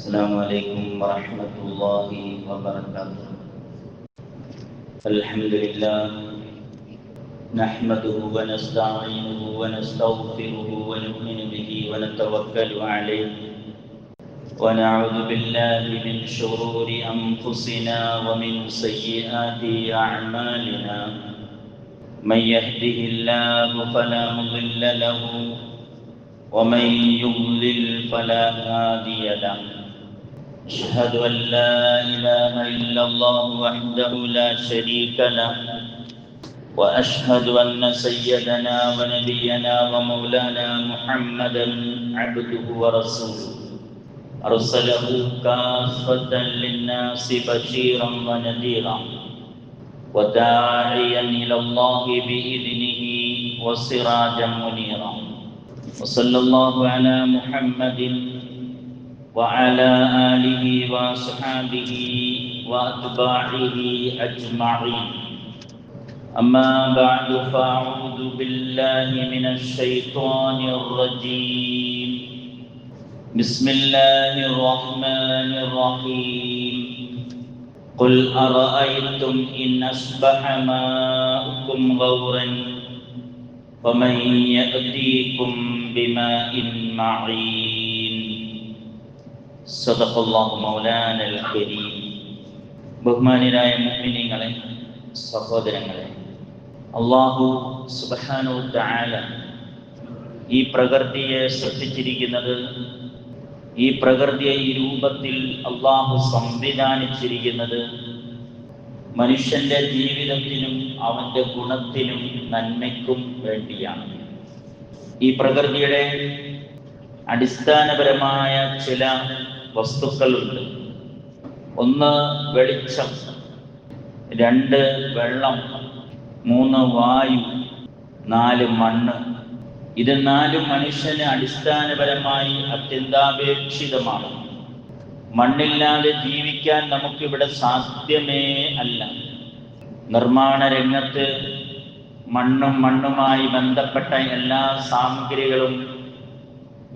السلام عليكم ورحمة الله وبركاته. الحمد لله نحمده ونستعينه ونستغفره ونؤمن به ونتوكل عليه ونعوذ بالله من شرور أنفسنا ومن سيئات أعمالنا. من يهده الله فلا مضل له ومن يضلل فلا هادي له. أشهد أن لا إله إلا الله وحده لا شريك له وأشهد أن سيدنا ونبينا ومولانا محمدا عبده ورسوله أرسله كافة للناس بشيرا ونذيرا وداعيا إلى الله بإذنه وسراجا منيرا. وصلى الله على محمد وعلى آله وصحبه وأتباعه أجمعين. أما بعد فأعوذ بالله من الشيطان الرجيم. بسم الله الرحمن الرحيم. قل أرأيتم إن أصبح ماؤكم غورا فمن يأتيكم بماء معين. صدق الله مولانا الكريم. ബഹുമാന്യരായ മുഅ്മിനീങ്ങളെ, സഹോദരങ്ങളെ, അല്ലാഹു സുബ്ഹാനഹു വ തആല ഈ പ്രകൃതിയെ സൃഷ്ടിച്ചിരിക്കുന്നത്, ഈ പ്രകൃതിയെ ഈ രൂപത്തിൽ അല്ലാഹു സംവിധാനിച്ചിരിക്കുന്നത് മനുഷ്യന്റെ ജീവിതത്തിനും അവന്റെ ഗുണത്തിനും നന്മയ്ക്കും വേണ്ടിയാണ്. ഈ പ്രകൃതിയുടെ അടിസ്ഥാനപരമായ ചില വസ്തുക്കളുണ്ട്. ഒന്ന് വെളിച്ചം, രണ്ട് വെള്ളം, മൂന്ന് വായു, നാല് മണ്ണ്. ഇത് നാലും മനുഷ്യന് അടിസ്ഥാനപരമായി അത്യന്താപേക്ഷിതമാണ്. മണ്ണില്ലാതെ ജീവിക്കാൻ നമുക്കിവിടെ സാധ്യമേ അല്ല. നിർമ്മാണ രംഗത്ത് മണ്ണുമായി ബന്ധപ്പെട്ട എല്ലാ സാമഗ്രികളും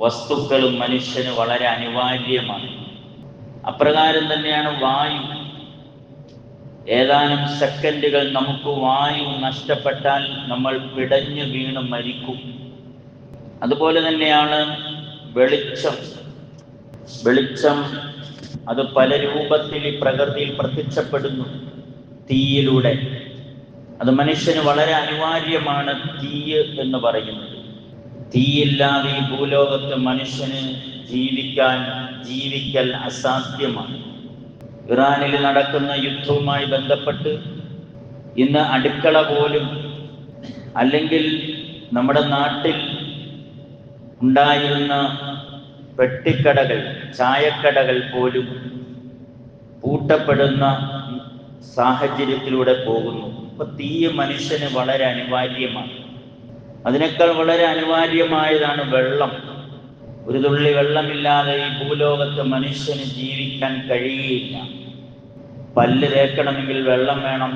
വസ്തുക്കളും മനുഷ്യന് വളരെ അനിവാര്യമാണ്. അപ്രകാരം തന്നെയാണ് വായു. ഏതാനും സെക്കൻഡുകൾ നമുക്ക് വായു നഷ്ടപ്പെട്ടാൽ നമ്മൾ പിടഞ്ഞു വീണ് മരിക്കും. അതുപോലെ തന്നെയാണ് വെളിച്ചം. വെളിച്ചം അത് പല രൂപത്തിൽ ഈ പ്രകൃതിയിൽ പ്രത്യക്ഷപ്പെടുന്നു. തീയിലൂടെ അത് മനുഷ്യന് വളരെ അനിവാര്യമാണ്. തീയ് എന്ന് പറയുന്നത്, തീയില്ലാതെ ഈ ഭൂലോകത്ത് മനുഷ്യന് ജീവിക്കൽ അസാധ്യമാണ്. ഇറാനിൽ നടക്കുന്ന യുദ്ധവുമായി ബന്ധപ്പെട്ട് ഇന്ന് അടുക്കള പോലും, അല്ലെങ്കിൽ നമ്മുടെ നാട്ടിൽ ഉണ്ടായിരുന്ന പെട്ടിക്കടകൾ, ചായക്കടകൾ പോലും പൂട്ടപ്പെടുന്ന സാഹചര്യത്തിലൂടെ പോകുന്നു. അപ്പൊ തീയ് മനുഷ്യന് വളരെ അനിവാര്യമാണ്. അതിനേക്കാൾ വളരെ അനിവാര്യമായതാണ് വെള്ളം. ഒരു തുള്ളി വെള്ളമില്ലാതെ ഈ ഭൂലോകത്ത് മനുഷ്യന് ജീവിക്കാൻ കഴിയുകയില്ല. പല്ല് തേക്കണമെങ്കിൽ വെള്ളം വേണം,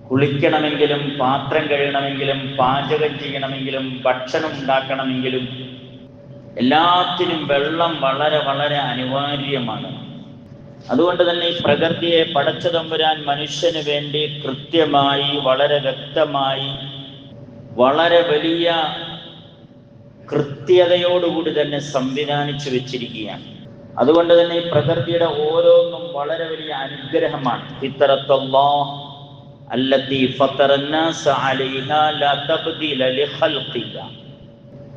കുളിക്കണമെങ്കിലും, പാത്രം കഴുകണമെങ്കിലും, പാചകം ചെയ്യണമെങ്കിലും, ഭക്ഷണം ഉണ്ടാക്കണമെങ്കിലും എല്ലാത്തിനും വെള്ളം വളരെ വളരെ അനിവാര്യമാണ്. അതുകൊണ്ട് തന്നെ ഈ പ്രകൃതിയെ പടച്ച തമ്പുരാൻ മനുഷ്യന് വേണ്ടി കൃത്യമായി, വളരെ വ്യക്തമായി, വളരെ വലിയ കൃത്യതയോടുകൂടി തന്നെ സംവിധാനിച്ചു വെച്ചിരിക്കുകയാണ്. അതുകൊണ്ട് തന്നെ ഈ പ്രകൃതിയുടെ ഓരോന്നും വളരെ വലിയ അനുഗ്രഹമാണ്. ഫിത്രത്തുല്ലാഹ് അല്ലത്തി ഫത്തറന്നാസ അലൈഹാ ലാ തബ്ദീല ലിഖൽഖില്ലാഹ്.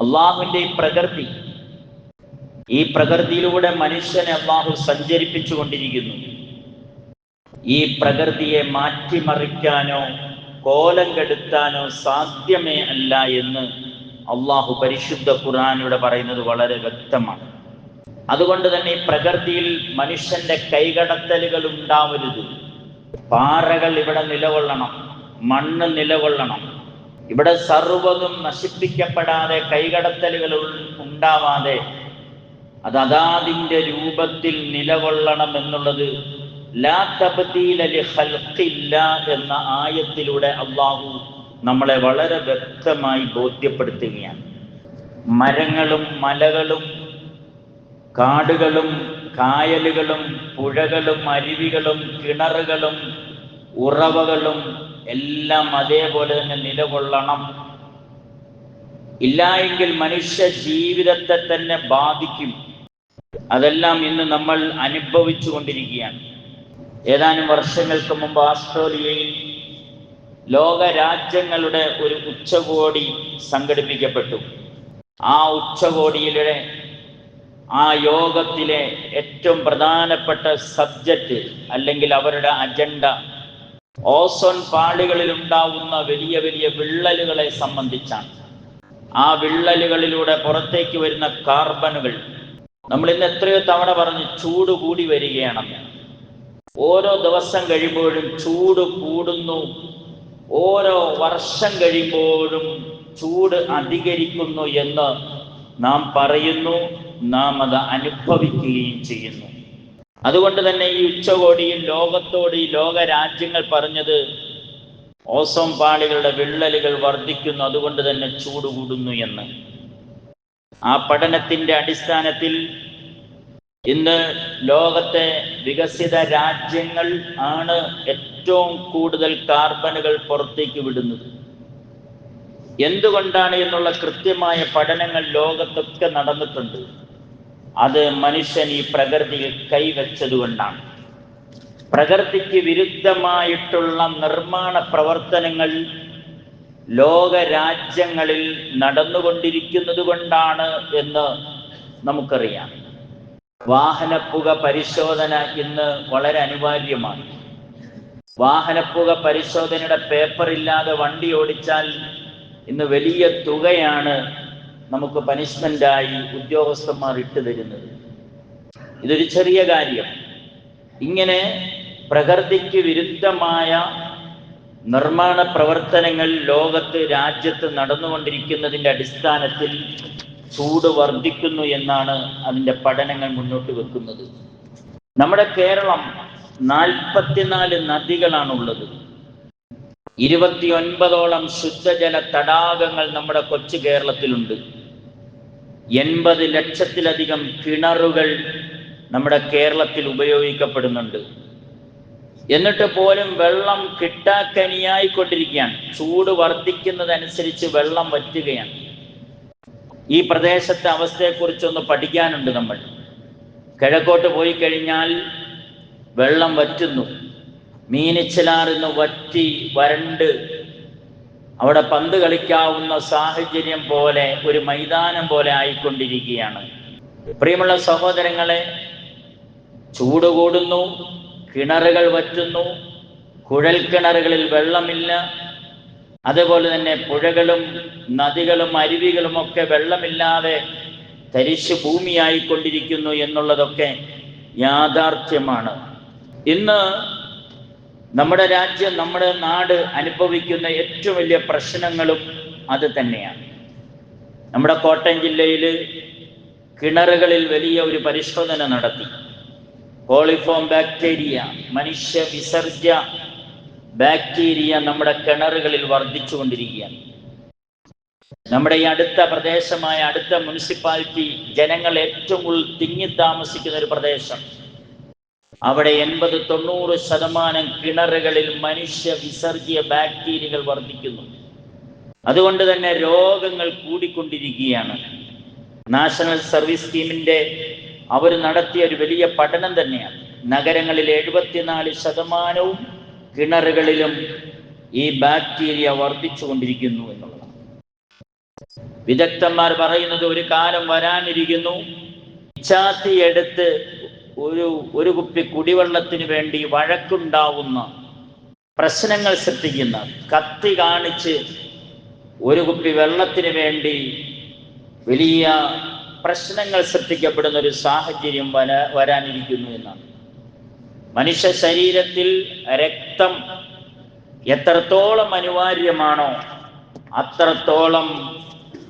അല്ലാഹുവിന്റെ ഈ പ്രകൃതിയിലൂടെ മനുഷ്യനെ അല്ലാഹു സഞ്ചരിപ്പിച്ചു കൊണ്ടിരിക്കുന്നു. ഈ പ്രകൃതിയെ മാറ്റിമറിക്കാനോ കോലം കെടുത്താനോ സാധ്യമേ അല്ല എന്ന് അല്ലാഹു പരിശുദ്ധ ഖുർആനിലൂടെ പറയുന്നത് വളരെ വ്യക്തമാണ്. അതുകൊണ്ട് തന്നെ ഈ പ്രകൃതിയിൽ മനുഷ്യന്റെ കൈകടത്തലുകൾ ഉണ്ടാവരുത്. പാറകൾ ഇവിടെ നിലകൊള്ളണം, മണ്ണ് നിലകൊള്ളണം. ഇവിടെ സർവ്വതും നശിപ്പിക്കപ്പെടാതെ, കൈകടത്തലുകൾ ഉണ്ടാവാതെ അത് അതാതിന്റെ രൂപത്തിൽ നിലകൊള്ളണം എന്നുള്ളത് ലാ തബ്ദീല ലിഖൽഖില്ലാഹ് എന്ന ആയത്തിലൂടെ അല്ലാഹു നമ്മളെ വളരെ വ്യക്തമായി ബോധ്യപ്പെടുത്തുകയാണ്. മരങ്ങളും മലകളും കാടുകളും കായലുകളും പുഴകളും അരുവികളും കിണറുകളും ഉറവകളും എല്ലാം അതേപോലെ തന്നെ നിലകൊള്ളണം. ഇല്ലായെങ്കിൽ മനുഷ്യ ജീവിതത്തെ തന്നെ ബാധിക്കും. അതെല്ലാം ഇന്ന് നമ്മൾ അനുഭവിച്ചു കൊണ്ടിരിക്കുകയാണ്. ഏതാനും വർഷങ്ങൾക്ക് മുമ്പ് ഓസ്ട്രേലിയയിൽ ലോക രാജ്യങ്ങളുടെ ഒരു ഉച്ചകോടി സംഘടിപ്പിക്കപ്പെട്ടു. ആ ഉച്ചകോടിയിലെ ആ യോഗത്തിലെ ഏറ്റവും പ്രധാനപ്പെട്ട സബ്ജക്റ്റ് അല്ലെങ്കിൽ അവരുടെ അജണ്ട ഓസോൺ പാളികളിൽ ഉണ്ടാവുന്ന വലിയ വലിയ വിള്ളലുകളെ സംബന്ധിച്ചാണ്. ആ വിള്ളലുകളിലൂടെ പുറത്തേക്ക് വരുന്ന കാർബണുകൾ, നമ്മൾ ഇന്ന് എത്രയോ തവണ പറഞ്ഞു ചൂട് കൂടി വരികയാണെന്ന്. ഓരോ ദിവസം കഴിയുമ്പോഴും ചൂട് കൂടുന്നു, ഓരോ വർഷം കഴിയുമ്പോഴും ചൂട് അധികരിക്കുന്നു എന്ന് നാം പറയുന്നു, നാം അത് അനുഭവിക്കുകയും ചെയ്യുന്നു. അതുകൊണ്ട് തന്നെ ഈ ഉച്ചകോടിയിൽ ലോകത്തോട് ഈ ലോക രാജ്യങ്ങൾ പറഞ്ഞത് ഓസോൺ പാളികളുടെ വിള്ളലുകൾ വർദ്ധിക്കുന്നു, അതുകൊണ്ട് തന്നെ ചൂട് കൂടുന്നു എന്ന്. ആ പഠനത്തിന്റെ അടിസ്ഥാനത്തിൽ ഇന്ന് ലോകത്തെ വികസിത രാജ്യങ്ങൾ ആണ് ഏറ്റവും കൂടുതൽ കാർബണുകൾ പുറത്തേക്ക് വിടുന്നത്. എന്തുകൊണ്ടാണ് എന്നുള്ള കൃത്യമായ പഠനങ്ങൾ ലോകത്തൊക്കെ നടന്നിട്ടുണ്ട്. അത് മനുഷ്യൻ ഈ പ്രകൃതിയിൽ കൈവച്ചതുകൊണ്ടാണ്. പ്രകൃതിക്ക് വിരുദ്ധമായിട്ടുള്ള നിർമ്മാണ പ്രവർത്തനങ്ങൾ ലോക രാജ്യങ്ങളിൽ നടന്നുകൊണ്ടിരിക്കുന്നത് കൊണ്ടാണ് എന്ന് നമുക്കറിയാം. വാഹനപ്പുക പരിശോധന ഇന്ന് വളരെ അനിവാര്യമാണ്. വാഹനപ്പുക പരിശോധനയുടെ പേപ്പർ ഇല്ലാതെ വണ്ടി ഓടിച്ചാൽ ഇന്ന് വലിയ തുകയാണ് നമുക്ക് പനിഷ്മെന്റായി ഉദ്യോഗസ്ഥന്മാർ ഇട്ടു തരുന്നത്. ഇതൊരു ചെറിയ കാര്യം. ഇങ്ങനെ പ്രകൃതിക്ക് വിരുദ്ധമായ നിർമ്മാണ പ്രവർത്തനങ്ങൾ ലോകത്ത് രാജ്യത്ത് നടന്നുകൊണ്ടിരിക്കുന്നതിൻ്റെ അടിസ്ഥാനത്തിൽ ചൂട് വർദ്ധിക്കുന്നു എന്നാണ് അതിൻ്റെ പഠനങ്ങൾ മുന്നോട്ട് വെക്കുന്നത്. നമ്മുടെ കേരളം 44 നദികളാണുള്ളത്. 29ഓളം ശുദ്ധജല തടാകങ്ങൾ നമ്മുടെ കൊച്ചു കേരളത്തിലുണ്ട്. 80 ലക്ഷത്തിലധികം കിണറുകൾ നമ്മുടെ കേരളത്തിൽ ഉപയോഗിക്കപ്പെടുന്നുണ്ട്. എന്നിട്ട് പോലും വെള്ളം കിട്ടാക്കനിയായിക്കൊണ്ടിരിക്കുകയാണ്. ചൂട് വർദ്ധിക്കുന്നതനുസരിച്ച് വെള്ളം വറ്റുകയാണ്. ഈ പ്രദേശത്തെ അവസ്ഥയെക്കുറിച്ചൊന്ന് പഠിക്കാനുണ്ട് നമ്മൾ. കിഴക്കോട്ട് പോയി കഴിഞ്ഞാൽ വെള്ളം വറ്റുന്നു. മീനച്ചിലാറിന്ന് വറ്റി വരണ്ട് അവിടെ പന്ത് കളിക്കാവുന്ന സാഹചര്യം പോലെ ഒരു മൈതാനം പോലെ ആയിക്കൊണ്ടിരിക്കുകയാണ്. പ്രിയമുള്ള സഹോദരങ്ങളെ, ചൂട് കൂടുന്നു, കിണറുകൾ വറ്റുന്നു, കുഴൽ കിണറുകളിൽ വെള്ളമില്ല, അതുപോലെ തന്നെ പുഴകളും നദികളും അരുവികളുമൊക്കെ വെള്ളമില്ലാതെ തരിശു ഭൂമിയായിക്കൊണ്ടിരിക്കുന്നു എന്നുള്ളതൊക്കെ യാഥാർത്ഥ്യമാണ്. ഇന്ന് നമ്മുടെ രാജ്യം, നമ്മുടെ നാട് അനുഭവിക്കുന്ന ഏറ്റവും വലിയ പ്രശ്നങ്ങളും അത് തന്നെയാണ്. നമ്മുടെ കോട്ടയം ജില്ലയിൽ കിണറുകളിൽ വലിയ ഒരു പരിശോധന നടത്തി. കോളിഫോം ബാക്ടീരിയ, മനുഷ്യ വിസർജ്യ ബാക്ടീരിയ നമ്മുടെ കിണറുകളിൽ വർദ്ധിച്ചുകൊണ്ടിരിക്കുകയാണ്. നമ്മുടെ ഈ അടുത്ത പ്രദേശമായ അടുത്ത മുനിസിപ്പാലിറ്റി ജനങ്ങൾ ഏറ്റവും കൂടുതൽ തിങ്ങി താമസിക്കുന്ന ഒരു പ്രദേശം. അവിടെ 80-90% കിണറുകളിൽ മനുഷ്യ വിസർജ്യ ബാക്ടീരിയകൾ വർദ്ധിക്കുന്നു. അതുകൊണ്ട് തന്നെ രോഗങ്ങൾ കൂടിക്കൊണ്ടിരിക്കുകയാണ്. നാഷണൽ സർവീസ് സ്കീമിന്റെ അവർ നടത്തിയ ഒരു വലിയ പഠനം തന്നെയാണ്. നഗരങ്ങളിൽ 74% കിണറുകളിലും ഈ ബാക്ടീരിയ വർദ്ധിച്ചുകൊണ്ടിരിക്കുന്നു എന്നുള്ളതാണ്. വിദഗ്ധന്മാർ പറയുന്നത് ഒരു കാലം വരാനിരിക്കുന്നു, ഇച്ചാത്തി എടുത്ത് ഒരു കുപ്പി കുടിവെള്ളത്തിന് വേണ്ടി വഴക്കുണ്ടാവുന്ന, പ്രശ്നങ്ങൾ സൃഷ്ടിക്കുന്ന, കത്തി കാണിച്ച് ഒരു കുപ്പി വെള്ളത്തിന് വേണ്ടി വലിയ പ്രശ്നങ്ങൾ സൃഷ്ടിക്കപ്പെടുന്ന ഒരു സാഹചര്യം വരാനിരിക്കുന്നു എന്നാണ്. മനുഷ്യ ശരീരത്തിൽ രക്തം എത്രത്തോളം അനിവാര്യമാണോ അത്രത്തോളം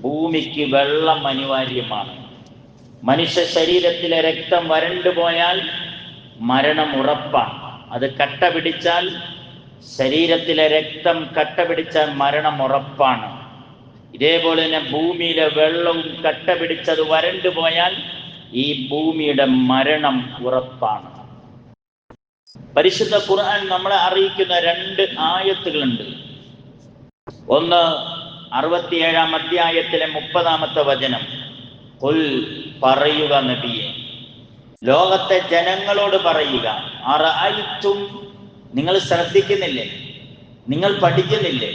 ഭൂമിക്ക് വെള്ളം അനിവാര്യമാണ്. മനുഷ്യ ശരീരത്തിലെ രക്തം വരണ്ടുപോയാൽ മരണം ഉറപ്പാണ്. അത് കട്ട പിടിച്ചാൽ, ശരീരത്തിലെ രക്തം കട്ട പിടിച്ചാൽ മരണം ഉറപ്പാണ്. ഇതേപോലെ തന്നെ ഭൂമിയിലെ വെള്ളവും കട്ട പിടിച്ചത് വരണ്ടുപോയാൽ ഈ ഭൂമിയുടെ മരണം ഉറപ്പാണ്. പരിശുദ്ധ ഖുർആൻ നമ്മളെ അറിയിക്കുന്ന 2 ആയത്തുകളുണ്ട്. ഒന്ന് 67-ാം അധ്യായത്തിലെ 30-ാമത്തെ വചനം. ഖുൽ, പറയുക നബിയെ, ലോകത്തെ ജനങ്ങളോട് പറയുക, അറഅയ്തും, നിങ്ങൾ ശ്രദ്ധിക്കുന്നില്ലേ, നിങ്ങൾ പഠിക്കുന്നില്ലേ,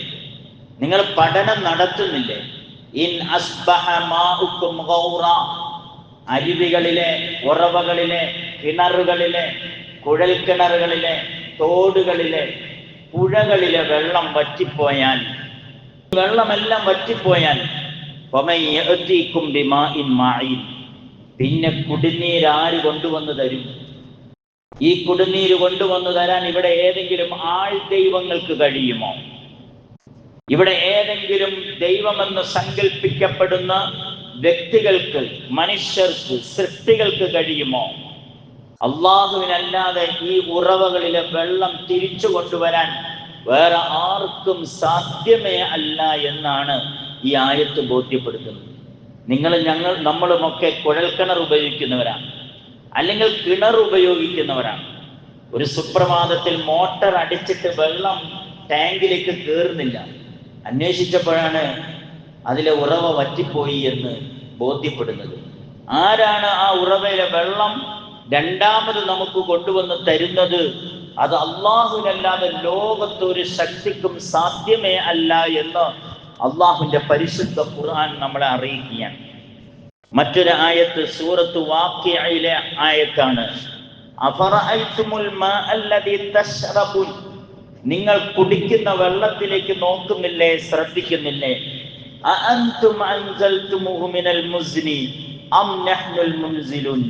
നിങ്ങൾ പഠനം നടത്തുന്നില്ലേ? ഇൻ അസ്ബഹ മാഉക്കും ഗൗറ, അരുവികളിലെ, ഉറവകളിലെ, കിണറുകളിലെ, കുഴൽക്കിണറുകളിലെ, തോടുകളിലെ, പുഴകളിലെ വെള്ളം വറ്റിപ്പോയാൽ, വെള്ളമെല്ലാം വറ്റിപ്പോയാൽ, ഫമയഅതീകും ബിമാഇൻ മഈൻ, പിന്നെ കുടിനീര് ആര് കൊണ്ടുവന്ന് തരും? ഈ കുടിനീര് കൊണ്ടുവന്നു തരാൻ ഇവിടെ ഏതെങ്കിലും ആൾ ദൈവങ്ങൾക്ക് കഴിയുമോ? ഇവിടെ ഏതെങ്കിലും ദൈവമെന്ന് സങ്കല്പിക്കപ്പെടുന്ന വ്യക്തികൾക്ക്, മനുഷ്യർക്ക്, സൃഷ്ടികൾക്ക് കഴിയുമോ? അള്ളാഹുവിനല്ലാതെ ഈ ഉറവകളിലെ വെള്ളം തിരിച്ചു കൊണ്ടുവരാൻ വേറെ ആർക്കും സാധ്യമേ അല്ല എന്നാണ് ഈ ആയത്ത് ബോധ്യപ്പെടുത്തുന്നത്. നമ്മളുമൊക്കെ കുഴൽക്കിണർ ഉപയോഗിക്കുന്നവരാണ്, അല്ലെങ്കിൽ കിണർ ഉപയോഗിക്കുന്നവരാണ്. ഒരു സുപ്രഭാതത്തിൽ മോട്ടർ അടിച്ചിട്ട് വെള്ളം ടാങ്കിലേക്ക് കയറുന്നില്ല. അന്വേഷിച്ചപ്പോഴാണ് അതിലെ ഉറവ വറ്റിപ്പോയി എന്ന് ബോധ്യപ്പെടുന്നത്. ആരാണ് ആ ഉറവയിലെ വെള്ളം രണ്ടാമത് നമുക്ക് കൊണ്ടുവന്ന് തരുന്നത്? അത് അള്ളാഹുവിനല്ലാതെ ലോകത്തൊരു ശക്തിക്കും സാധ്യമേ അല്ല എന്ന് അള്ളാഹുവിന്റെ പരിശുദ്ധ ഖുർആൻ നമ്മളെ അറിയിക്കുകയാണ്. മറ്റൊരു ആയത്ത് സൂറത്ത് വാഖിഅയിലെ ആയത്താണ്. അഫറഅയ്തുമുൽ മാഅല്ലദീ തശ്റബൂൻ, നിങ്ങൾ കുടിക്കുന്ന വെള്ളത്തിലേക്ക് നോക്കുന്നില്ലേ, ശ്രദ്ധിക്കുന്നില്ലേ? അഅൻതും അൻസൽതുമുഹു മിനൽ മുസ്നി അം നഹ്നുൽ മുൻസിലുൻ,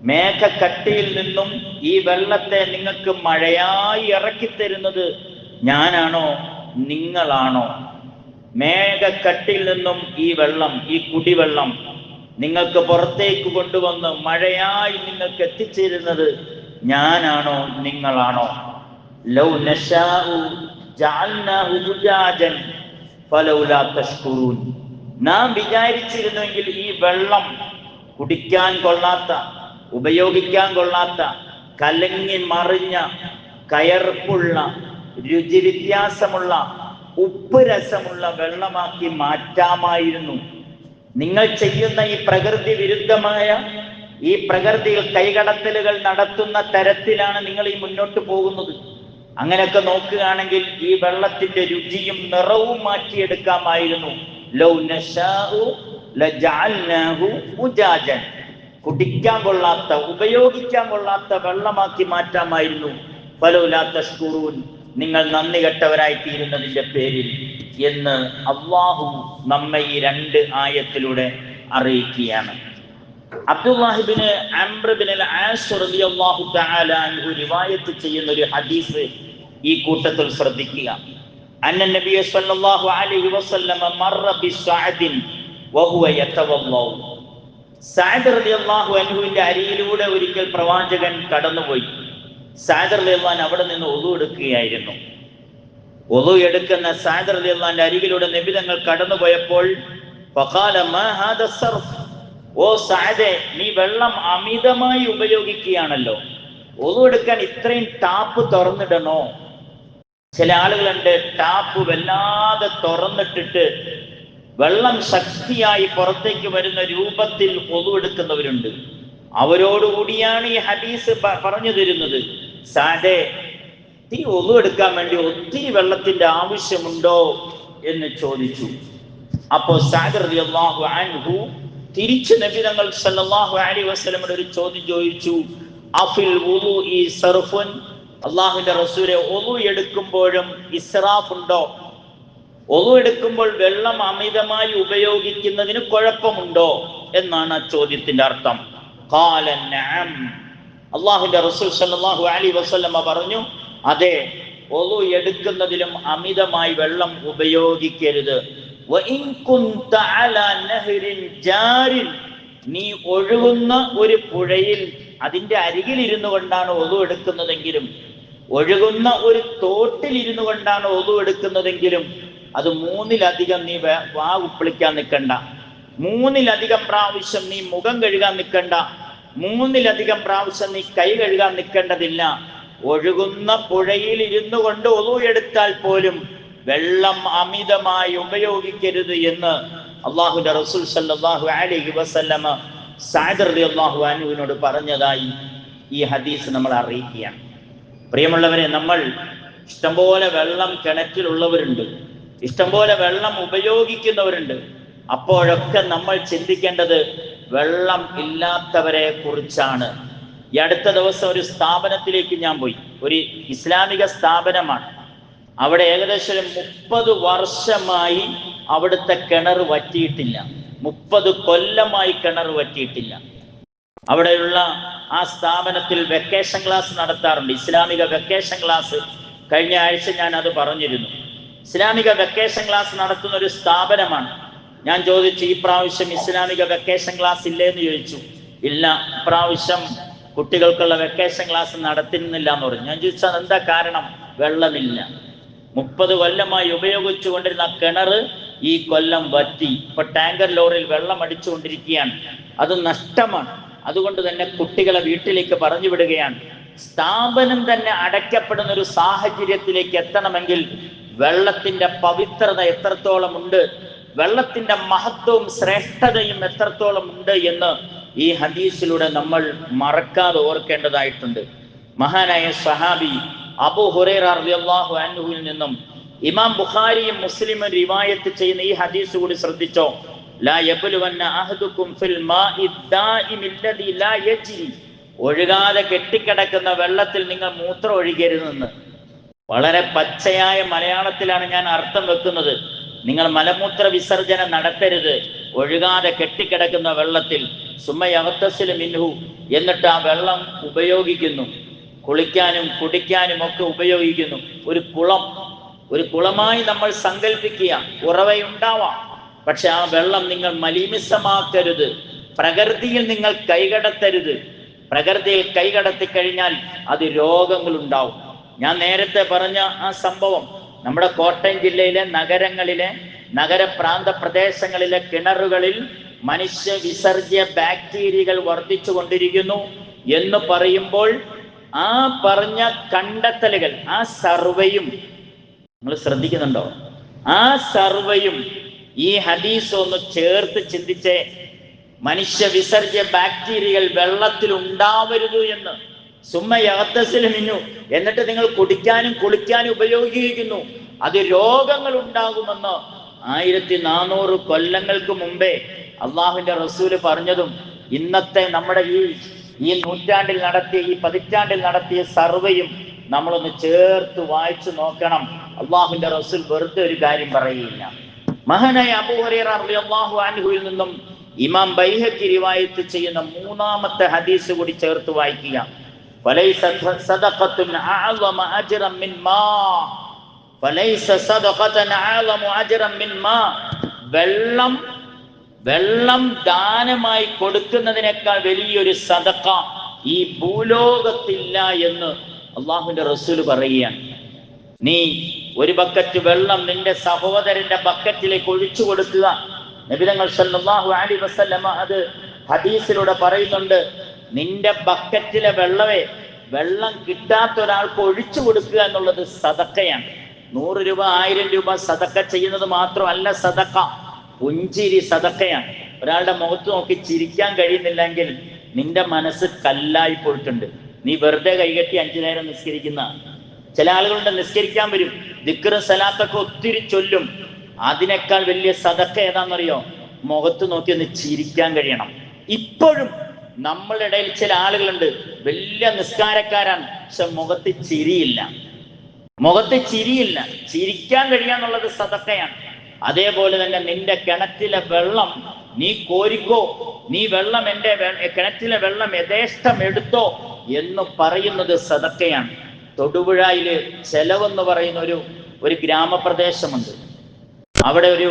മേഘക്കട്ടിയിൽ നിന്നും ഈ വെള്ളത്തെ നിങ്ങൾക്ക് മഴയായി ഇറക്കിത്തരുന്നത് ഞാനാണോ, നിങ്ങളാണോ? മേഘക്കട്ടിയിൽ നിന്നും ഈ വെള്ളം, ഈ കുടിവെള്ളം നിങ്ങൾക്ക് പുറത്തേക്ക് കൊണ്ടുവന്ന് മഴയായി നിങ്ങൾക്ക് എത്തിച്ചേരുന്നത് ഞാനാണോ, നിങ്ങളാണോ? ലൗ നശാഉ ജഅൽനാഹു ഉജാജൻ ഫലൗലാ തഷ്കുറൂൻ, നാം വിചാരിച്ചിരുന്നുവെങ്കിൽ ഈ വെള്ളം കുടിക്കാൻ കൊള്ളാത്ത, ഉപയോഗിക്കാൻ കൊള്ളാത്ത, കലങ്ങി മറിഞ്ഞ, കയർപ്പുള്ള, രുചി വ്യത്യാസമുള്ള, ഉപ്പ് രസമുള്ള വെള്ളമാക്കി മാറ്റാമായിരുന്നു. നിങ്ങൾ ചെയ്യുന്ന ഈ പ്രകൃതി വിരുദ്ധമായ, ഈ പ്രകൃതിയിൽ കൈകടത്തലുകൾ നടത്തുന്ന തരത്തിലാണ് നിങ്ങൾ ഈ മുന്നോട്ട് പോകുന്നത്. അങ്ങനെയൊക്കെ നോക്കുകയാണെങ്കിൽ ഈ വെള്ളത്തിന്റെ രുചിയും നിറവും മാറ്റിയെടുക്കാമായിരുന്നു. ലൗ നശാഉ ലജഅൽനാഹു ഉജാജൻ, കുടിക്കാൻ കൊള്ളാത്ത, ഉപയോഗിക്കാൻ കൊള്ളാത്ത വെള്ളമാക്കി മാറ്റാമായിരുന്നു. ഫലൗലാ തഷ്കുറൂൻ, നിങ്ങൾ നന്ദി കെട്ടവരായി തീരുന്നതിന്റെ പേരിൽ എന്ന് അള്ളാഹു നമ്മെ ഈ 2 ആയത്തിലൂടെ അറിയിക്കുകയാണ്. അബ്ദുല്ലാഹിബ്നു അംർ ഇബ്നുൽ ആസ് റളിയല്ലാഹു തആല അൻഹു റിവായത്ത് ചെയ്യുന്ന ഒരു ഹദീസ് ഈ കൂട്ടത്തിൽ ശ്രദ്ധിക്കുക. അന്ന നബി സല്ലല്ലാഹു അലൈഹി വസല്ലം മർറ ബിസഅദിൻ വഹുവ യതവല്ലൗ, സഅദ് റളിയല്ലാഹു അൻഹുവിന്റെ അരികിലൂടെ ഒരിക്കൽ പ്രവാചകൻ കടന്നുപോയി. സഅദ് റളിയല്ലാഹു അൻഹു അവിടെ നിന്ന് wudu എടുക്കുകയായിരുന്നു. wudu എടുക്കുന്ന സഅദ് റളിയല്ലാഹുവിന്റെ അരികിലൂടെ നബി തങ്ങൾ കടന്നുപോയപ്പോൾ ഫഖാല മാ ഹാദ സർഫ്, ഓ സഅദേ, നീ വെള്ളം അമിതമായി ഉപയോഗിക്കുകയാണല്ലോ, wudu എടുക്കാൻ ഇത്രയും ടാപ്പ് തുറന്നിടണോ? ചില ആളുകളുണ്ട്, ടാപ്പ് വല്ലാതെ തുറന്നിട്ടിട്ട് വെള്ളം ശക്തിയായി പുറത്തേക്ക് വരുന്ന രൂപത്തിൽ wudu എടുക്കുന്നവരുണ്ട്. അവരോടുകൂടിയാണ് ഈ ഹദീസ് പറഞ്ഞു തരുന്നത്. സഅദേ, ഈ wudu എടുക്കാൻ വേണ്ടി ഒത്തിരി വെള്ളത്തിന്റെ ആവശ്യമുണ്ടോ എന്ന് ചോദിച്ചു. അപ്പോൾ സഅദ് റളിയല്ലാഹു അൻഹു തിരിച്ചു നബി തങ്ങൾ സല്ലല്ലാഹു അലൈഹി വസല്ലമയുടെ ഒരു ചോദ്യം ചോദിച്ചു. അഫിൽ വുളൂഇ സർഫുൻ, അല്ലാഹുവിന്റെ റസൂലെ, wudu എടുക്കുമ്പോഴും ഇസ്റാഫ് ഉണ്ടോ? wudu എടുക്കുമ്പോൾ വെള്ളം അമിതമായി ഉപയോഗിക്കുന്നതിന് കുഴപ്പമുണ്ടോ എന്നാണ് ആ ചോദ്യത്തിന്റെ അർത്ഥം. ഖാല നഅം, അല്ലാഹുവിന്റെ റസൂൽ സല്ലല്ലാഹു അലൈഹി വസല്ലമ പറഞ്ഞു, അതെ, wudu എടുക്കുന്നതിലും അമിതമായി വെള്ളം ഉപയോഗിക്കരുത്. വഇൻ കുൻത അലാ നഹ്രിൻ ജാരിൻ, നീ ഒഴുകുന്ന ഒരു പുഴയിൽ അതിന്റെ അരികിൽ ഇരുന്നു കൊണ്ടാണ് wudu എടുക്കുന്നതെങ്കിലും, ഒഴുകുന്ന ഒരു തോട്ടിൽ ഇരുന്നു കൊണ്ടാണ് wudu എടുക്കുന്നതെങ്കിലും, അത് 3-ലധികം നീ വാ ഉപ്പിളിക്കാൻ നിൽക്കണ്ട. മൂന്നിലധികം പ്രാവശ്യം നീ മുഖം കഴുകാൻ നിൽക്കണ്ട, മൂന്നിലധികം പ്രാവശ്യം നീ കൈ കഴുകാൻ നിൽക്കേണ്ടതില്ല. ഒഴുകുന്ന പുഴയിൽ ഇരുന്നു കൊണ്ട് ഒളു എടുത്താൽ പോലും വെള്ളം അമിതമായി ഉപയോഗിക്കരുത് എന്ന് അള്ളാഹുവിന്റെ റസൂൽ സല്ലല്ലാഹു അലൈഹി വസല്ലമ സഅദ് റളിയല്ലാഹു അൻഹുവിനോട് പറഞ്ഞതായി ഈ ഹദീസ് നമ്മൾ അറിയിക്കുകയാണ്. പ്രിയമുള്ളവരെ, നമ്മൾ ഇഷ്ടംപോലെ വെള്ളം കിണറ്റിലുള്ളവരുണ്ട്, ഇഷ്ടംപോലെ വെള്ളം ഉപയോഗിക്കുന്നവരുണ്ട്. അപ്പോഴൊക്കെ നമ്മൾ ചിന്തിക്കേണ്ടത് വെള്ളം ഇല്ലാത്തവരെ കുറിച്ചാണ്. ഈ അടുത്ത ദിവസം ഒരു സ്ഥാപനത്തിലേക്ക് ഞാൻ പോയി. ഒരു ഇസ്ലാമിക സ്ഥാപനമാണ്. അവിടെ ഏകദേശം 30 വർഷമായി അവിടുത്തെ കിണർ വറ്റിയിട്ടില്ല. 30 കൊല്ലമായി കിണർ വറ്റിയിട്ടില്ല. അവിടെയുള്ള ആ സ്ഥാപനത്തിൽ വെക്കേഷൻ ക്ലാസ് നടത്താറുണ്ട്, ഇസ്ലാമിക വെക്കേഷൻ ക്ലാസ്. കഴിഞ്ഞ ആഴ്ച ഞാൻ അത് പറഞ്ഞിരുന്നു. ഇസ്ലാമിക വെക്കേഷൻ ക്ലാസ് നടത്തുന്ന ഒരു സ്ഥാപനമാണ്. ഞാൻ ചോദിച്ചു, ഈ പ്രാവശ്യം ഇസ്ലാമിക വെക്കേഷൻ ക്ലാസ് ഇല്ലേ എന്ന് ചോദിച്ചു. ഇല്ല, ഇപ്രാവശ്യം കുട്ടികൾക്കുള്ള വെക്കേഷൻ ക്ലാസ് നടത്തുന്നില്ല എന്ന് പറഞ്ഞു. ഞാൻ ചോദിച്ചാൽ എന്താ കാരണം? വെള്ളമില്ല. 30 കൊല്ലമായി ഉപയോഗിച്ചു കൊണ്ടിരുന്ന കിണർ ഈ കൊല്ലം വറ്റി. ഇപ്പൊ ടാങ്കർ ലോറിയിൽ വെള്ളം അടിച്ചുകൊണ്ടിരിക്കുകയാണ്. അത് നഷ്ടമാണ്. അതുകൊണ്ട് തന്നെ കുട്ടികളെ വീട്ടിലേക്ക് പറഞ്ഞു വിടുകയാണ്. സ്ഥാപനം തന്നെ അടയ്ക്കപ്പെടുന്ന ഒരു സാഹചര്യത്തിലേക്ക് എത്തണമെങ്കിൽ വെള്ളത്തിന്റെ പവിത്രത എത്രത്തോളം ഉണ്ട്, വെള്ളത്തിന്റെ മഹത്വവും ശ്രേഷ്ഠതയും എത്രത്തോളം ഉണ്ട് എന്ന് ഈ ഹദീസിലൂടെ നമ്മൾ മറക്കാതെ ഓർക്കേണ്ടതായിട്ടുണ്ട്. മഹാനായ സഹാബി അബൂ ഹുറൈറ റളിയല്ലാഹു അൻഹുവിൽ നിന്നും ഇമാം ബുഖാരിയും മുസ്ലിമും റിവായത്ത് ചെയ്യുന്ന ഈ ഹദീസ് കൂടി ശ്രദ്ധിച്ചോ. ലാ യബ്ലുവന്ന അഹദുക്കും ഫിൽ മാഇ ദാഇമി അല്ലദി ലാ യജ്രി. ഒഴുകാതെ കെട്ടിക്കിടക്കുന്ന വെള്ളത്തിൽ നിങ്ങൾ മൂത്രം ഒഴിക്കരുതെന്ന്. വളരെ പച്ചയായ മലയാളത്തിലാണ് ഞാൻ അർത്ഥം വെക്കുന്നത്. നിങ്ങൾ മലമൂത്ര വിസർജനം നടത്തരുത് ഒഴുകാതെ കെട്ടിക്കിടക്കുന്ന വെള്ളത്തിൽ. സുമ്മയഗ്തസിലു മിൻഹു, എന്നിട്ട് ആ വെള്ളം ഉപയോഗിക്കുന്നു, കുളിക്കാനും കുടിക്കാനും ഒക്കെ ഉപയോഗിക്കുന്നു. ഒരു കുളമായി നമ്മൾ സങ്കല്പിക്കുക. ഉറവയുണ്ടാവാം, പക്ഷെ ആ വെള്ളം നിങ്ങൾ മലിനമാക്കരുത്. പ്രകൃതിയിൽ നിങ്ങൾ കൈകടത്തരുത്. പ്രകൃതിയിൽ കൈകടത്തി കഴിഞ്ഞാൽ അത് രോഗങ്ങൾ ഉണ്ടാവും. ഞാൻ നേരത്തെ പറഞ്ഞ ആ സംഭവം നമ്മുടെ കോട്ടയം ജില്ലയിലെ നഗരങ്ങളിലെ നഗരപ്രാന്ത പ്രദേശങ്ങളിലെ കിണറുകളിൽ മനുഷ്യ വിസർജ്യ ബാക്ടീരിയകൾ വർദ്ധിച്ചു കൊണ്ടിരിക്കുന്നു എന്ന് പറയുമ്പോൾ ആ പറഞ്ഞ കണ്ടെത്തലുകൾ, ആ സർവേയും നിങ്ങൾ ശ്രദ്ധിക്കുന്നുണ്ടോ? ആ സർവേയും ഈ ഹദീസ് ഒന്ന് ചേർത്ത് ചിന്തിച്ചേ. മനുഷ്യ വിസർജ്യ ബാക്ടീരിയകൾ വെള്ളത്തിൽ ഉണ്ടാവരുത് എന്ന്. സുമ്മയഗ്തസിലു മിൻഹു, എന്നിട്ട് നിങ്ങൾ കുടിക്കാനും കുളിക്കാനും ഉപയോഗിക്കുന്നു, അത് രോഗങ്ങൾ ഉണ്ടാകുമെന്ന് 1400 കൊല്ലങ്ങൾക്ക് മുമ്പേ അള്ളാഹുവിന്റെ റസൂല് പറഞ്ഞതും ഇന്നത്തെ നമ്മുടെ ഈ നൂറ്റാണ്ടിൽ നടത്തിയ, ഈ പതിറ്റാണ്ടിൽ നടത്തിയ സർവേയും നമ്മളൊന്ന് ചേർത്ത് വായിച്ചു നോക്കണം. അള്ളാഹുവിന്റെ റസൂൽ വെറുതെ ഒരു കാര്യം പറയുകയില്ല. മഹാനായ അബൂ ഹുറൈറ റളിയല്ലാഹു അൻഹുവിൽ നിന്നും ഇമാം ബൈഹഖി റിവായത്ത് ചെയ്യുന്ന 3-ാമത്തെ ഹദീസ് കൂടി ചേർത്ത് വായിക്കുക. ഫലൈസ സദഖത്തുൻ അഅളമ അജ്റൻ മിൻ മാ, ഫലൈസ സദഖതൻ അഅളമ അജ്റൻ മിൻ മാ. വെള്ളം ദാനമായി കൊടുക്കുന്നതിനേക്കാൾ വലിയൊരു സദഖ ഈ ഭൂലോകത്തില്ല എന്ന് അള്ളാഹുവിന്റെ റസൂൽ പറയുകയാണ്. നീ ഒരു ബക്കറ്റ് വെള്ളം നിന്റെ സഹോദരന്റെ ബക്കറ്റിലേക്ക് ഒഴിച്ചു കൊടുക്കുക. നബി തങ്ങൾ സല്ലല്ലാഹു അലൈഹി വസല്ലമ അത് ഹദീസിലൂടെ പറയുന്നുണ്ട്. നിന്റെ ബക്കറ്റിലെ വെള്ളം കിട്ടാത്ത ഒരാൾക്ക് ഒഴിച്ചു കൊടുക്കുക എന്നുള്ളത് സദഖയാണ്. 100 രൂപ 1000 രൂപ സദഖ ചെയ്യുന്നത് മാത്രമല്ല സദഖ, പുഞ്ചിരി സദഖയാണ്. ഒരാളുടെ മുഖത്ത് നോക്കി ചിരിക്കാൻ കഴിയുന്നില്ലെങ്കിൽ നിന്റെ മനസ്സ് കല്ലായി പോയിട്ടുണ്ട്. നീ വെറുതെ കൈകെട്ടി 5 നേരം നിസ്കരിക്കുന്ന ചില ആളുകളുണ്ട്. നിസ്കരിക്കാൻ വരും, ദിക്റും സലാത്തൊക്കെ ഒത്തിരി ചൊല്ലും. അതിനേക്കാൾ വലിയ സദഖ ഏതാണെന്നറിയോ? മുഖത്ത് നോക്കി ഒന്ന് ചിരിക്കാൻ കഴിയണം. ഇപ്പോഴും നമ്മളുടെ ഇടയിൽ ചില ആളുകളുണ്ട്, വലിയ നിസ്കാരക്കാരാണ്, പക്ഷെ മുഖത്ത് ചിരിയില്ല. ചിരിക്കാൻ കഴിയാന്നുള്ളത് സദഖയാണ്. അതേപോലെ തന്നെ നിന്റെ കിണറ്റിലെ വെള്ളം നീ കോരിക്കോ, നീ വെള്ളം എൻ്റെ കിണറ്റിലെ വെള്ളം യഥേഷ്ടം എടുത്തോ എന്ന് പറയുന്നത് സദഖയാണ്. തൊടുപുഴയില് ചെലവെന്ന് പറയുന്ന ഒരു ഗ്രാമപ്രദേശമുണ്ട്. അവിടെ ഒരു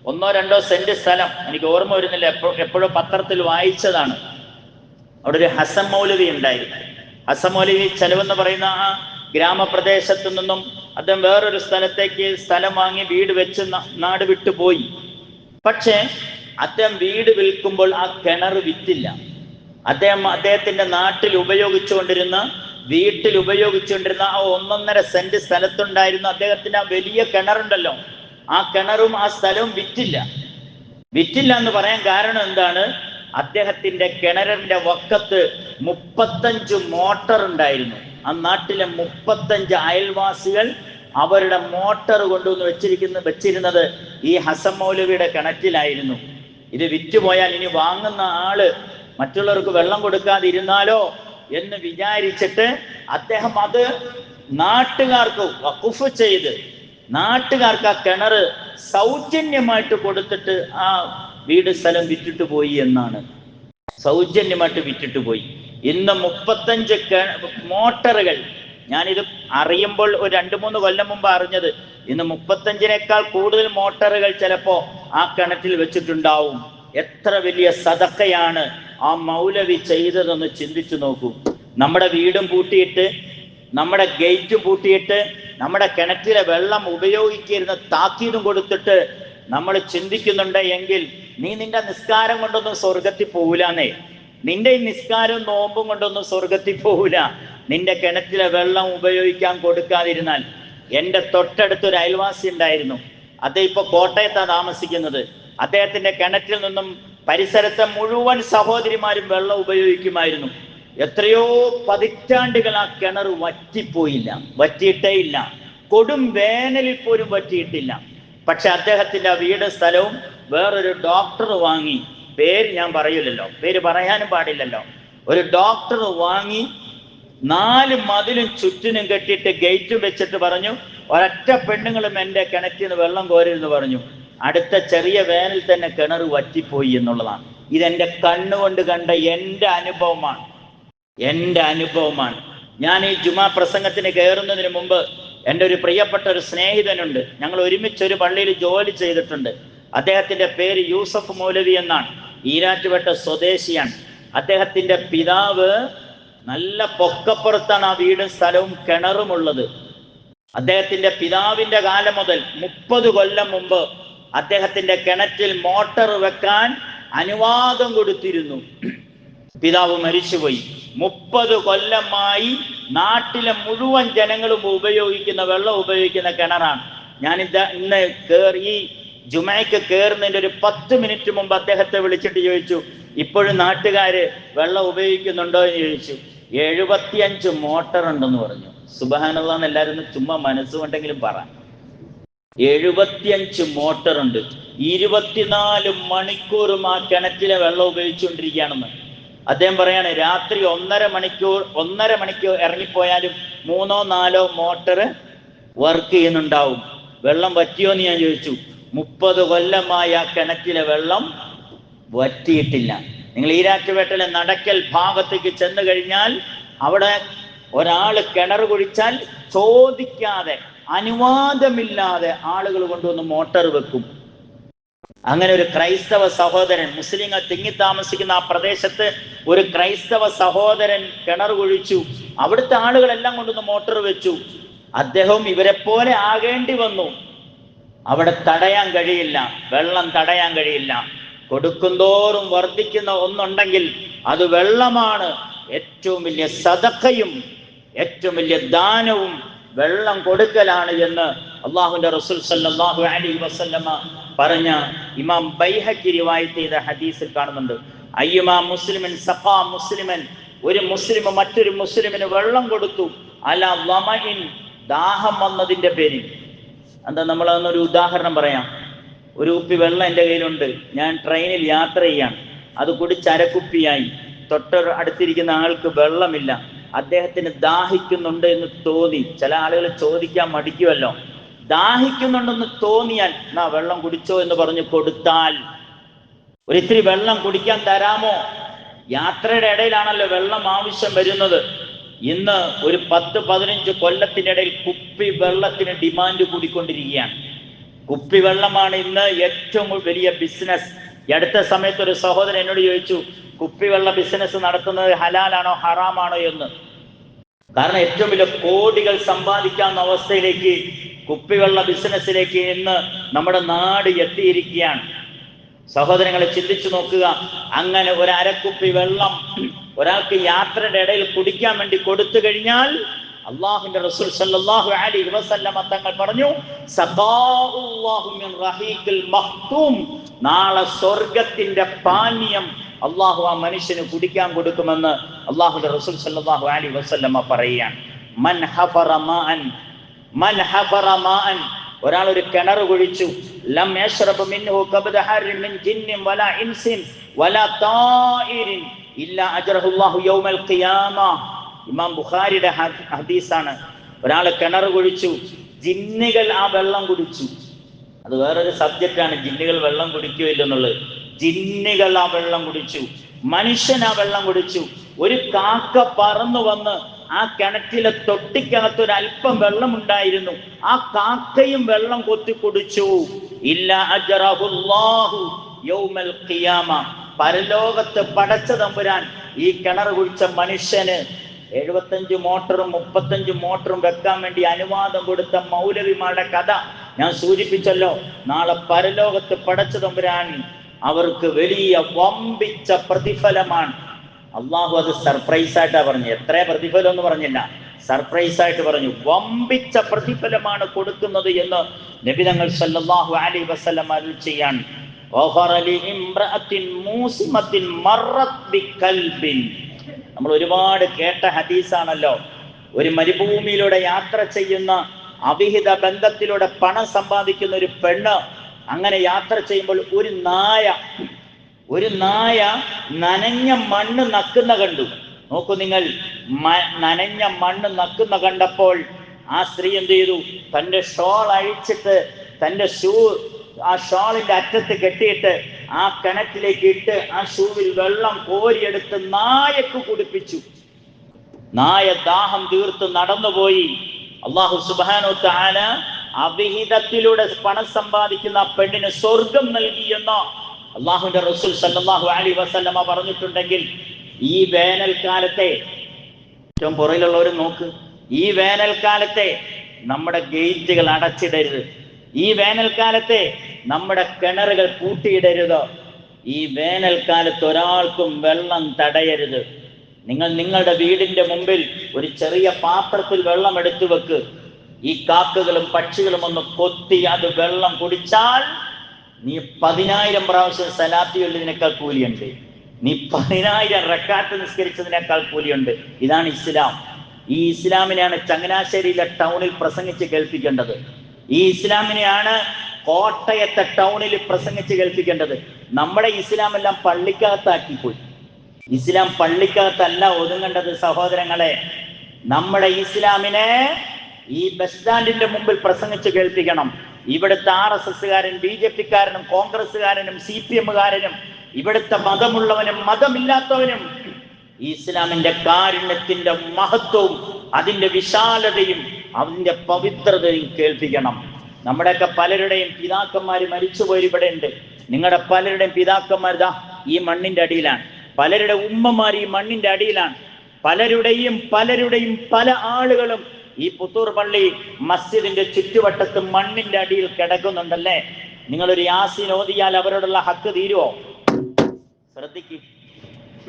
1-2 സെന്റ് സ്ഥലം, എനിക്ക് ഓർമ്മ വരുന്നില്ല, എപ്പോഴും പത്രത്തിൽ വായിച്ചതാണ്. അവിടെ ഒരു ഹസൻ മൗലവി ഉണ്ടായിരുന്നു. ഹസൻ മൗലവി ചെലവെന്ന് പറയുന്ന ആ ഗ്രാമപ്രദേശത്തു നിന്നും അദ്ദേഹം വേറൊരു സ്ഥലത്തേക്ക് സ്ഥലം വാങ്ങി വീട് വെച്ച് നാട് വിട്ടുപോയി. പക്ഷേ അദ്ദേഹം വീട് വിൽക്കുമ്പോൾ ആ കിണർ വിറ്റില്ല. അദ്ദേഹത്തിന്റെ നാട്ടിൽ വീട്ടിൽ ഉപയോഗിച്ചുകൊണ്ടിരുന്ന ആ 1.5 സെന്റ് സ്ഥലത്തുണ്ടായിരുന്ന അദ്ദേഹത്തിന്റെ ആ വലിയ കിണറുണ്ടല്ലോ, ആ കിണറും ആ സ്ഥലവും വിറ്റില്ല എന്ന് പറയാൻ കാരണം എന്താണ്? അദ്ദേഹത്തിന്റെ കിണറിന്റെ വക്കത്ത് 35 മോട്ടർ ഉണ്ടായിരുന്നു. ആ നാട്ടിലെ 35 അയൽവാസികൾ അവരുടെ മോട്ടർ കൊണ്ടുവന്ന് വെച്ചിരുന്നത് ഈ ഹസൻ മൗലവിയുടെ കിണറ്റിലായിരുന്നു. ഇത് വിറ്റുപോയാൽ ഇനി വാങ്ങുന്ന ആള് മറ്റുള്ളവർക്ക് വെള്ളം കൊടുക്കാതിരുന്നാലോ എന്ന് വിചാരിച്ചിട്ട് അദ്ദേഹം അത് നാട്ടുകാർക്ക് വഖഫ് ചെയ്ത് നാട്ടുകാർക്ക് ആ കിണർ സൗജന്യമായിട്ട് കൊടുത്തിട്ട് ആ വീട് സ്ഥലം വിറ്റിട്ട് പോയി എന്നാണ്. സൗജന്യമായിട്ട് വിറ്റിട്ട് പോയി. ഇന്ന് 35 മോട്ടറുകൾ, ഞാനിത് അറിയുമ്പോൾ ഒരു 2-3 കൊല്ലം മുമ്പ് അറിഞ്ഞത്. ഇന്ന് 35-നേക്കാൾ കൂടുതൽ മോട്ടറുകൾ ചിലപ്പോ ആ കിണറ്റിൽ വെച്ചിട്ടുണ്ടാവും. എത്ര വലിയ സദഖയാണ് ആ മൗലവി ചെയ്തതെന്ന് ചിന്തിച്ചു നോക്കൂ. നമ്മുടെ വീടും പൂട്ടിയിട്ട്, നമ്മുടെ ഗേറ്റും പൂട്ടിയിട്ട്, നമ്മുടെ കിണറ്റിലെ വെള്ളം ഉപയോഗിക്കുന്ന താക്കീതും കൊടുത്തിട്ട് നമ്മൾ ചിന്തിക്കുന്നുണ്ട് എങ്കിൽ നീ നിന്റെ നിസ്കാരം കൊണ്ടൊന്നും സ്വർഗത്തിൽ പോകൂലെന്നേ. നിന്റെ ഈ നിസ്കാരവും നോമ്പും കൊണ്ടൊന്നും സ്വർഗത്തിൽ പോകൂല, നിന്റെ കിണറ്റിലെ വെള്ളം ഉപയോഗിക്കാൻ കൊടുക്കാതിരുന്നാൽ. എൻ്റെ തൊട്ടടുത്തൊരു അയൽവാസി ഉണ്ടായിരുന്നു. അദ്ദേഹം ഇപ്പൊ കോട്ടയത്താണ് താമസിക്കുന്നത്. അദ്ദേഹത്തിന്റെ കിണറ്റിൽ നിന്നും പരിസരത്തെ മുഴുവൻ സഹോദരിമാരും വെള്ളം ഉപയോഗിക്കുമായിരുന്നു. എത്രയോ പതിറ്റാണ്ടുകൾ ആ കിണർ വറ്റിയിട്ടേ ഇല്ല. കൊടും വേനലിൽ പോലും വറ്റിയിട്ടില്ല. പക്ഷെ അദ്ദേഹത്തിന്റെ ആ വീട് സ്ഥലവും വേറൊരു ഡോക്ടർ വാങ്ങി, പേര് ഞാൻ പറയില്ലല്ലോ, പേര് പറയാനും പാടില്ലല്ലോ, ഒരു ഡോക്ടർ വാങ്ങി 4 മതിലും ചുറ്റിനും കെട്ടിയിട്ട് ഗേറ്റും വെച്ചിട്ട് പറഞ്ഞു, ഒരൊറ്റ പെണ്ണുങ്ങളും എൻ്റെ കിണറ്റിൽ നിന്ന് വെള്ളം കോരരുതെന്ന് പറഞ്ഞു. അടുത്ത ചെറിയ വേനൽ തന്നെ കിണർ വറ്റിപ്പോയി എന്നുള്ളതാണ്. ഇതെന്റെ കണ്ണുകൊണ്ട് കണ്ട എൻ്റെ അനുഭവമാണ്. ഞാൻ ഈ ജുമാ പ്രസംഗത്തിന് കയറുന്നതിന് മുമ്പ് എൻ്റെ ഒരു പ്രിയപ്പെട്ട ഒരു സ്നേഹിതനുണ്ട്. ഞങ്ങൾ ഒരുമിച്ചൊരു പള്ളിയിൽ ജോലി ചെയ്തിട്ടുണ്ട്. അദ്ദേഹത്തിന്റെ പേര് യൂസഫ് മൗലവി എന്നാണ്. ഈരാറ്റുപേട്ട സ്വദേശിയാണ്. അദ്ദേഹത്തിന്റെ പിതാവ് നല്ല പൊക്കപ്പുറത്താണ് ആ വീടും സ്ഥലവും കിണറുമുള്ളത്. അദ്ദേഹത്തിന്റെ പിതാവിന്റെ കാലം മുതൽ 30 കൊല്ലം മുമ്പ് അദ്ദേഹത്തിന്റെ കിണറ്റിൽ മോട്ടർ വെക്കാൻ അനുവാദം കൊടുത്തിരുന്നു. പിതാവ് മരിച്ചുപോയി. 30 കൊല്ലമായി നാട്ടിലെ മുഴുവൻ ജനങ്ങളും വെള്ളം ഉപയോഗിക്കുന്ന കിണറാണ്. ഇന്ന് ഈ ജുമയ്ക്ക് കയറുന്നതിന്റെ ഒരു 10 മിനിറ്റ് മുമ്പ് അദ്ദേഹത്തെ വിളിച്ചിട്ട് ചോദിച്ചു, ഇപ്പോഴും നാട്ടുകാര് വെള്ളം ഉപയോഗിക്കുന്നുണ്ടോ എന്ന് ചോദിച്ചു. 75 മോട്ടർ ഉണ്ടെന്ന് പറഞ്ഞു. സുബ്ഹാനല്ലാഹ് എല്ലാവരും ചുമ്മാ മനസ്സുകൊണ്ടെങ്കിലും പറ. 75 മോട്ടർ ഉണ്ട്. 24 മണിക്കൂറും ആ കിണറ്റിലെ വെള്ളം ഉപയോഗിച്ചുകൊണ്ടിരിക്കുകയാണെന്ന് അദ്ദേഹം പറയാണ്. രാത്രി 1.5 മണിക്കൂർ ഇറങ്ങിപ്പോയാലും 3-4 മോട്ടർ വർക്ക് ചെയ്യുന്നുണ്ടാവും. വെള്ളം വറ്റിയോ എന്ന് ഞാൻ ചോദിച്ചു. 30 കൊല്ലമായി ആ കിണറ്റിലെ വെള്ളം വറ്റിയിട്ടില്ല. നിങ്ങൾ ഈരാറ്റുപേട്ടയിലെ നടക്കൽ ഭാഗത്തേക്ക് ചെന്ന് കഴിഞ്ഞാൽ അവിടെ ഒരാൾ കിണർ കുഴിച്ചാൽ ചോദിക്കാതെ, അനുവാദമില്ലാതെ ആളുകൾ കൊണ്ടുവന്ന് മോട്ടർ വെക്കും. അങ്ങനെ ഒരു ക്രൈസ്തവ സഹോദരൻ, മുസ്ലിങ്ങൾ തിങ്ങി താമസിക്കുന്ന ആ പ്രദേശത്ത് ഒരു ക്രൈസ്തവ സഹോദരൻ കിണർ കുഴിച്ചു. അവിടുത്തെ ആളുകളെല്ലാം കൊണ്ടുവന്ന് മോട്ടർ വെച്ചു. അദ്ദേഹം ഇവരെ പോലെ ആകേണ്ടി വന്നു. അവിടെ തടയാൻ കഴിയില്ല, വെള്ളം തടയാൻ കഴിയില്ല. കൊടുക്കുന്തോറും വർദ്ധിക്കുന്ന ഒന്നുണ്ടെങ്കിൽ അത് വെള്ളമാണ്. ഏറ്റവും വലിയ സദഖയും ഏറ്റവും വലിയ ദാനവും വെള്ളം കൊടുക്കലാണ് എന്ന് അള്ളാഹുവിന്റെ റസൂൽ സല്ലല്ലാഹു അലൈഹി വസല്ലമ പറഞ്ഞ ഇമാം ബൈഹഖി റിവായത്ത് ചെയ്ത ഹദീസിൽ കാണുന്നുണ്ട്. അയ്യുമാ മുസ്ലിമൻ സഖാ മുസ്ലിമൻ, ഒരു മുസ്ലിം മറ്റൊരു മുസ്ലിമിന് വെള്ളം കൊടുത്തു, അലാ വമഇൻ, ദാഹം വന്നതിന്റെ പേരിൽ. എന്താ, നമ്മളതൊന്നൊരു ഉദാഹരണം പറയാം. ഒരു കുപ്പി വെള്ളം എൻ്റെ കയ്യിലുണ്ട്, ഞാൻ ട്രെയിനിൽ യാത്ര ചെയ്യാണ്, അത് കുടിച്ച് അരക്കുപ്പിയായി. അടുത്തിരിക്കുന്ന ആൾക്ക് വെള്ളമില്ല, അദ്ദേഹത്തിന് ദാഹിക്കുന്നുണ്ട് എന്ന് തോന്നി. ചില ആളുകൾ ചോദിക്കാൻ മടിക്കുമല്ലോ. ദാഹിക്കുന്നുണ്ടെന്ന് തോന്നിയാൽ എന്നാ വെള്ളം കുടിച്ചോ എന്ന് പറഞ്ഞ് കൊടുത്താൽ, ഒരിത്തിരി വെള്ളം കുടിക്കാൻ തരാമോ? യാത്രയുടെ ഇടയിലാണല്ലോ വെള്ളം ആവശ്യം വരുന്നത്. ഇന്ന് ഒരു 10-15 കൊല്ലത്തിനിടയിൽ കുപ്പി വെള്ളത്തിന് ഡിമാൻഡ് കൂടിക്കൊണ്ടിരിക്കുകയാണ്. കുപ്പി വെള്ളമാണ് ഇന്ന് ഏറ്റവും വലിയ ബിസിനസ്. ഈ അടുത്ത സമയത്ത് ഒരു സഹോദരൻ എന്നോട് ചോദിച്ചു, കുപ്പിവെള്ള ബിസിനസ് നടത്തുന്നത് ഹലാലാണോ ഹറാമാണോ എന്ന്. കാരണം ഏറ്റവും വലിയ കോടികൾ സമ്പാദിക്കാവുന്ന അവസ്ഥയിലേക്ക് കുപ്പിവെള്ള ബിസിനസ്സിലേക്ക് ഇന്ന് നമ്മുടെ നാട് എത്തിയിരിക്കുകയാണ്. സഹോദരങ്ങളെ, ചിന്തിച്ചു നോക്കുക. അങ്ങനെ ഒരു അരക്കുപ്പി വെള്ളം ഒരാൾക്ക് യാത്രയുടെ ഇടയിൽ കുടിക്കാൻ വേണ്ടി കൊടുത്തു കഴിഞ്ഞാൽ അള്ളാഹുവിന്റെ റസൂൽ സല്ലല്ലാഹു അലൈഹി വസല്ലമ തങ്ങൾ പറഞ്ഞു, സഖാഉല്ലാഹു മിൻ റഹീഖിൽ മഖ്തൂം, നാളെ സ്വർഗത്തിന്റെ പാനീയം അള്ളാഹു ആ മനുഷ്യന് കുടിക്കാൻ കൊടുക്കുമെന്ന് അള്ളാഹുവിന്റെ റസൂൽ സല്ലല്ലാഹു അലൈഹി വസല്ലമ പറയുകയാണ്. മൻ ഹഫറ മാഅൻ, ഒരാൾ ഒരു കിണർ കുഴിച്ചു, ലം യശ്റബ് മിൻഹു കബ്ദ ഹർരിൻ മിൻ ജിന്നിൻ വലാ ഇൻസിൻ വലാ തായിരിൻ ഇല്ലാ അജ്റഹുല്ലാഹു യൗമൽ ഖിയാമ. ഇമാം ബുഖാരിയുടെ ഹദീസാണ്. ഒരാൾ കിണർ കുഴിച്ചു, ജിന്നുകൾ ആ വെള്ളം കുടിച്ചു. അത് വേറൊരു സബ്ജക്റ്റാണ്, ജിന്നുകൾ വെള്ളം കുടിക്കുകയോ ഇല്ലെന്നുള്ളത്. ജിന്നുകൾ ആ വെള്ളം കുടിച്ചു, മനുഷ്യൻ ആ വെള്ളം കുടിച്ചു. ഒരു കാക്ക പറന്നു വന്ന് ആ കിണറ്റിലെ തൊട്ടിക്കകത്ത് ഒരു അല്പം വെള്ളം ഉണ്ടായിരുന്നു, ആ കാക്കയും വെള്ളം കൊത്തി കുടിച്ചു. ഇല്ലാ അജ്റഹുല്ലാഹു യൗമൽ ഖിയാമ, പരലോകത്ത് പടച്ച തമ്പുരാൻ ഈ കിണർ കുഴിച്ച മനുഷ്യന് 75 മോട്ടറും 35 മോട്ടറും വെക്കാൻ വേണ്ടി അനുവാദം കൊടുത്ത മൗലവിമാരുടെ കഥ ഞാൻ സൂചിപ്പിച്ചല്ലോ. നാളെ പരലോകത്ത് പടച്ച തമ്പുരാൻ അവർക്ക് വലിയ വമ്പിച്ച പ്രതിഫലമാണ്. അള്ളാഹു അത് സർപ്രൈസ് ആയിട്ടാ പറഞ്ഞു. എത്ര പ്രതിഫലം എന്ന് പറഞ്ഞില്ല, സർപ്രൈസ് ആയിട്ട് പറഞ്ഞു. വമ്പിച്ച പ്രതിഫലമാണ് കൊടുക്കുന്നത് എന്ന് നബി തങ്ങൾ സല്ലല്ലാഹു അലൈഹി വസല്ലം അരുൾ ചെയ്യാൻ. നമ്മൾ ഒരുപാട് കേട്ട ഹദീസാണല്ലോ. ഒരു മരുഭൂമിയിലൂടെ യാത്ര ചെയ്യുന്ന അവിഹിത ബന്ധത്തിലൂടെ പണം സമ്പാദിക്കുന്ന ഒരു പെണ്ണ് അങ്ങനെ യാത്ര ചെയ്യുമ്പോൾ ഒരു നായ നനഞ്ഞ മണ്ണ് നക്കുന്ന കണ്ടു. നോക്കൂ നിങ്ങൾ, നനഞ്ഞ മണ്ണ് നക്കുന്ന കണ്ടപ്പോൾ ആ സ്ത്രീ എന്ത് ചെയ്തു? തൻ്റെ ഷോൾ അഴിച്ചിട്ട് തൻ്റെ ഷൂ ആ ഷോളിന്റെ അറ്റത്ത് കെട്ടിയിട്ട് ആ കിണറ്റിലേക്ക് ഇട്ട് ആ ഷൂവിൽ വെള്ളം കോരിയെടുത്ത് നായക്ക് കുടിപ്പിച്ചു. നായ ദാഹം തീർത്ത് നടന്നുപോയി. അല്ലാഹു സുബ്ഹാനഹു വ തആല അവിഹിതത്തിലൂടെ പണം സമ്പാദിക്കുന്ന ആ പെണ്ണിന് സ്വർഗം നൽകിയെന്ന് അള്ളാഹുവിന്റെ റസൂൽ സല്ലല്ലാഹു അലൈഹി വസല്ലമ പറഞ്ഞിട്ടുണ്ടെങ്കിൽ, ഈ വേനൽക്കാലത്തെ ഏറ്റവും പുറയിലുള്ളവർ നോക്ക്, ഈ വേനൽക്കാലത്തെ നമ്മുടെ ഗേറ്റുകൾ അടച്ചിടരുത്. ഈ വേനൽക്കാലത്തെ നമ്മുടെ കിണറുകൾ പൂട്ടിയിടരുത്. ഈ വേനൽക്കാലത്ത് ഒരാൾക്കും വെള്ളം തടയരുത്. നിങ്ങൾ നിങ്ങളുടെ വീടിന്റെ മുമ്പിൽ ഒരു ചെറിയ പാത്രത്തിൽ വെള്ളം എടുത്തു വെക്ക്. ഈ കാക്കകളും പക്ഷികളും ഒന്ന് കൊത്തി അത് വെള്ളം കുടിച്ചാൽ നീ 10,000 പ്രാവശ്യം സലാത്ത് ചൊല്ലിയതിനേക്കാൾ കൂലിയുണ്ട്. നീ 10,000 റക്അത്ത് നിസ്കരിച്ചതിനേക്കാൾ കൂലിയുണ്ട്. ഇതാണ് ഇസ്ലാം. ഈ ഇസ്ലാമിനെയാണ് ചങ്ങനാശ്ശേരിയിലെ ടൗണിൽ പ്രസംഗിച്ച് കേൾപ്പിക്കേണ്ടത്. ഈ ഇസ്ലാമിനെയാണ് കോട്ടയത്തെ ടൗണിൽ പ്രസംഗിച്ച് കേൾപ്പിക്കേണ്ടത്. നമ്മുടെ ഇസ്ലാം എല്ലാം പള്ളിക്കകത്താക്കിപ്പോയി. ഇസ്ലാം പള്ളിക്കകത്തല്ല ഒതുങ്ങേണ്ടത് സഹോദരങ്ങളെ. നമ്മുടെ ഇസ്ലാമിനെ ഈ ബസ് സ്റ്റാൻഡിന്റെ മുമ്പിൽ പ്രസംഗിച്ച് കേൾപ്പിക്കണം. ഇവിടുത്തെ RSSകാരൻ, BJPക്കാരനും കോൺഗ്രസ്സുകാരനും CPMകാരനും ഇവിടുത്തെ മതമുള്ളവനും മതമില്ലാത്തവനും ഇസ്ലാമിന്റെ കാരുണ്യത്തിന്റെ മഹത്വവും അതിന്റെ വിശാലതയും അതിന്റെ പവിത്രതയും കേൾപ്പിക്കണം. നമ്മുടെയൊക്കെ പലരുടെയും പിതാക്കന്മാർ മരിച്ചുപോയി ഇവിടെ ഉണ്ട്. നിങ്ങളുടെ പലരുടെയും പിതാക്കന്മാർ ദാ ഈ മണ്ണിന്റെ അടിയിലാണ്. പലരുടെ ഉമ്മമാർ ഈ മണ്ണിന്റെ അടിയിലാണ്. പലരുടെയും പല ആളുകളും ഈ പുത്തൂർ പള്ളി മസ്ജിദിന്റെ ചുറ്റുവട്ടത്ത് മണ്ണിന്റെ അടിയിൽ കിടക്കുന്നുണ്ടല്ലേ. നിങ്ങളൊരു യാസീൻ ഓതിയാൽ അവരോടുള്ള ഹക്ക് തീരുവോ? ശ്രദ്ധിക്ക്,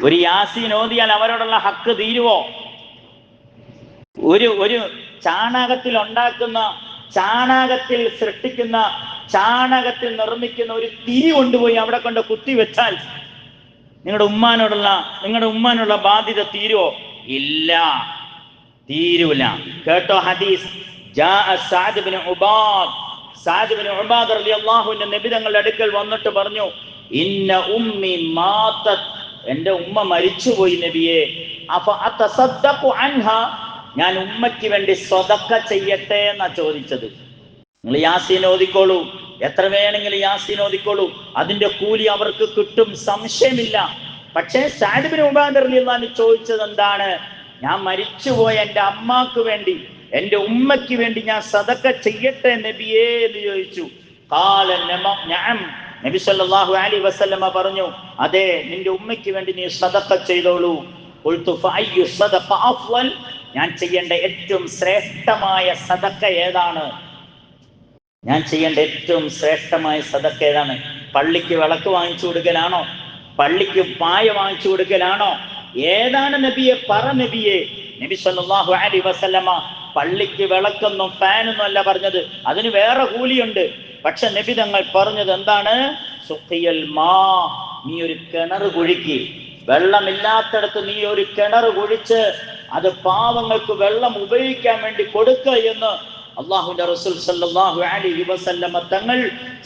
ഒരു യാസീൻ ഓതിയാൽ അവരോടുള്ള ഹക്ക് തീരുവോ? ഒരു ചാണകത്തിൽ ഉണ്ടാക്കുന്ന, ചാണകത്തിൽ സൃഷ്ടിക്കുന്ന, ചാണകത്തിൽ നിർമ്മിക്കുന്ന ഒരു തിരി കൊണ്ടുപോയി അവിടെ കൊണ്ട് കുത്തിവെച്ചാൽ നിങ്ങളുടെ ഉമ്മാനുള്ള ബാധ്യത തീരുവോ? ഇല്ല, തീരൂല. കേട്ടോ ഹദീസ്. സഅദ് ഇബ്നു ഉബാദ് റളിയല്ലാഹു അൻഹു നബി തങ്ങളുടെ അടുക്കൽ വന്നിട്ട് പറഞ്ഞു, ഇന്ന ഉമ്മി മാതത്, എൻ്റെ ഉമ്മ മരിച്ചുപോയി നബിയെ. അഫ അതസദ്ദഖു അൻഹാ, ഞാൻ ഉമ്മയ്ക്ക് വേണ്ടി സ്വതക്ക ചെയ്യട്ടെ എന്നാ ചോദിച്ചത്. നിങ്ങൾ യാസീൻ ഓതിക്കോളൂ, എത്ര വേണമെങ്കിലും യാസീൻ ഓതിക്കോളൂ, അതിന്റെ കൂലി അവർക്ക് കിട്ടും, സംശയമില്ല. പക്ഷേ സഅദ് ഇബ്നു ഉബാദ് റളിയല്ലാഹു അൻഹു ചോദിച്ചത് എന്താണ്? ഞാൻ മരിച്ചുപോയ എൻ്റെ അമ്മാക്ക് വേണ്ടി, എൻ്റെ ഉമ്മയ്ക്ക് വേണ്ടി ഞാൻ സദക്ക ചെയ്യട്ടെ നബിയേ എന്ന് ചോദിച്ചു. ഖാല നഅം, നബി സല്ലല്ലാഹു അലൈഹി വസല്ലമ പറഞ്ഞു, അതെ, നിന്റെ ഉമ്മയ്ക്ക് വേണ്ടി നീ സദക്ക ചെയ്തോളൂ. ഖുൽതു ഫഅയ്യു സദഖ അഫ്ളൽ, ഞാൻ ചെയ്യേണ്ട ഏറ്റവും ശ്രേഷ്ഠമായ സദക്ക ഏതാണ്? ഞാൻ ചെയ്യേണ്ട ഏറ്റവും ശ്രേഷ്ഠമായ സദക്ക ഏതാണ്? പള്ളിക്ക് വിളക്ക് വാങ്ങിച്ചു കൊടുക്കലാണോ? പള്ളിക്ക് പായ വാങ്ങിച്ചു കൊടുക്കലാണോ? ഏതാണ് നബിയെ? പറ നബിയെ. നബി സല്ലല്ലാഹു അലൈഹി വസല്ലമ പള്ളിക്ക് വിളക്കൊന്നും ഫാനൊന്നും അല്ല പറഞ്ഞത്, അതിന് വേറെ കൂലിയുണ്ട്. പക്ഷെ നബി തങ്ങൾ പറഞ്ഞത് എന്താണ്? സുഖിയൽ മാ, നീ ഒരു കിണർ കുഴിക്ക്. വെള്ളമില്ലാത്തടത്ത് നീ ഒരു കിണർ കുഴിച്ച് അത് പാവങ്ങൾക്ക് വെള്ളം ഉപയോഗിക്കാൻ വേണ്ടി കൊടുക്കുക എന്ന് അല്ലാഹുവിന്റെ റസൂൽ സല്ലല്ലാഹു അലൈഹി വസല്ലമ തങ്ങൾ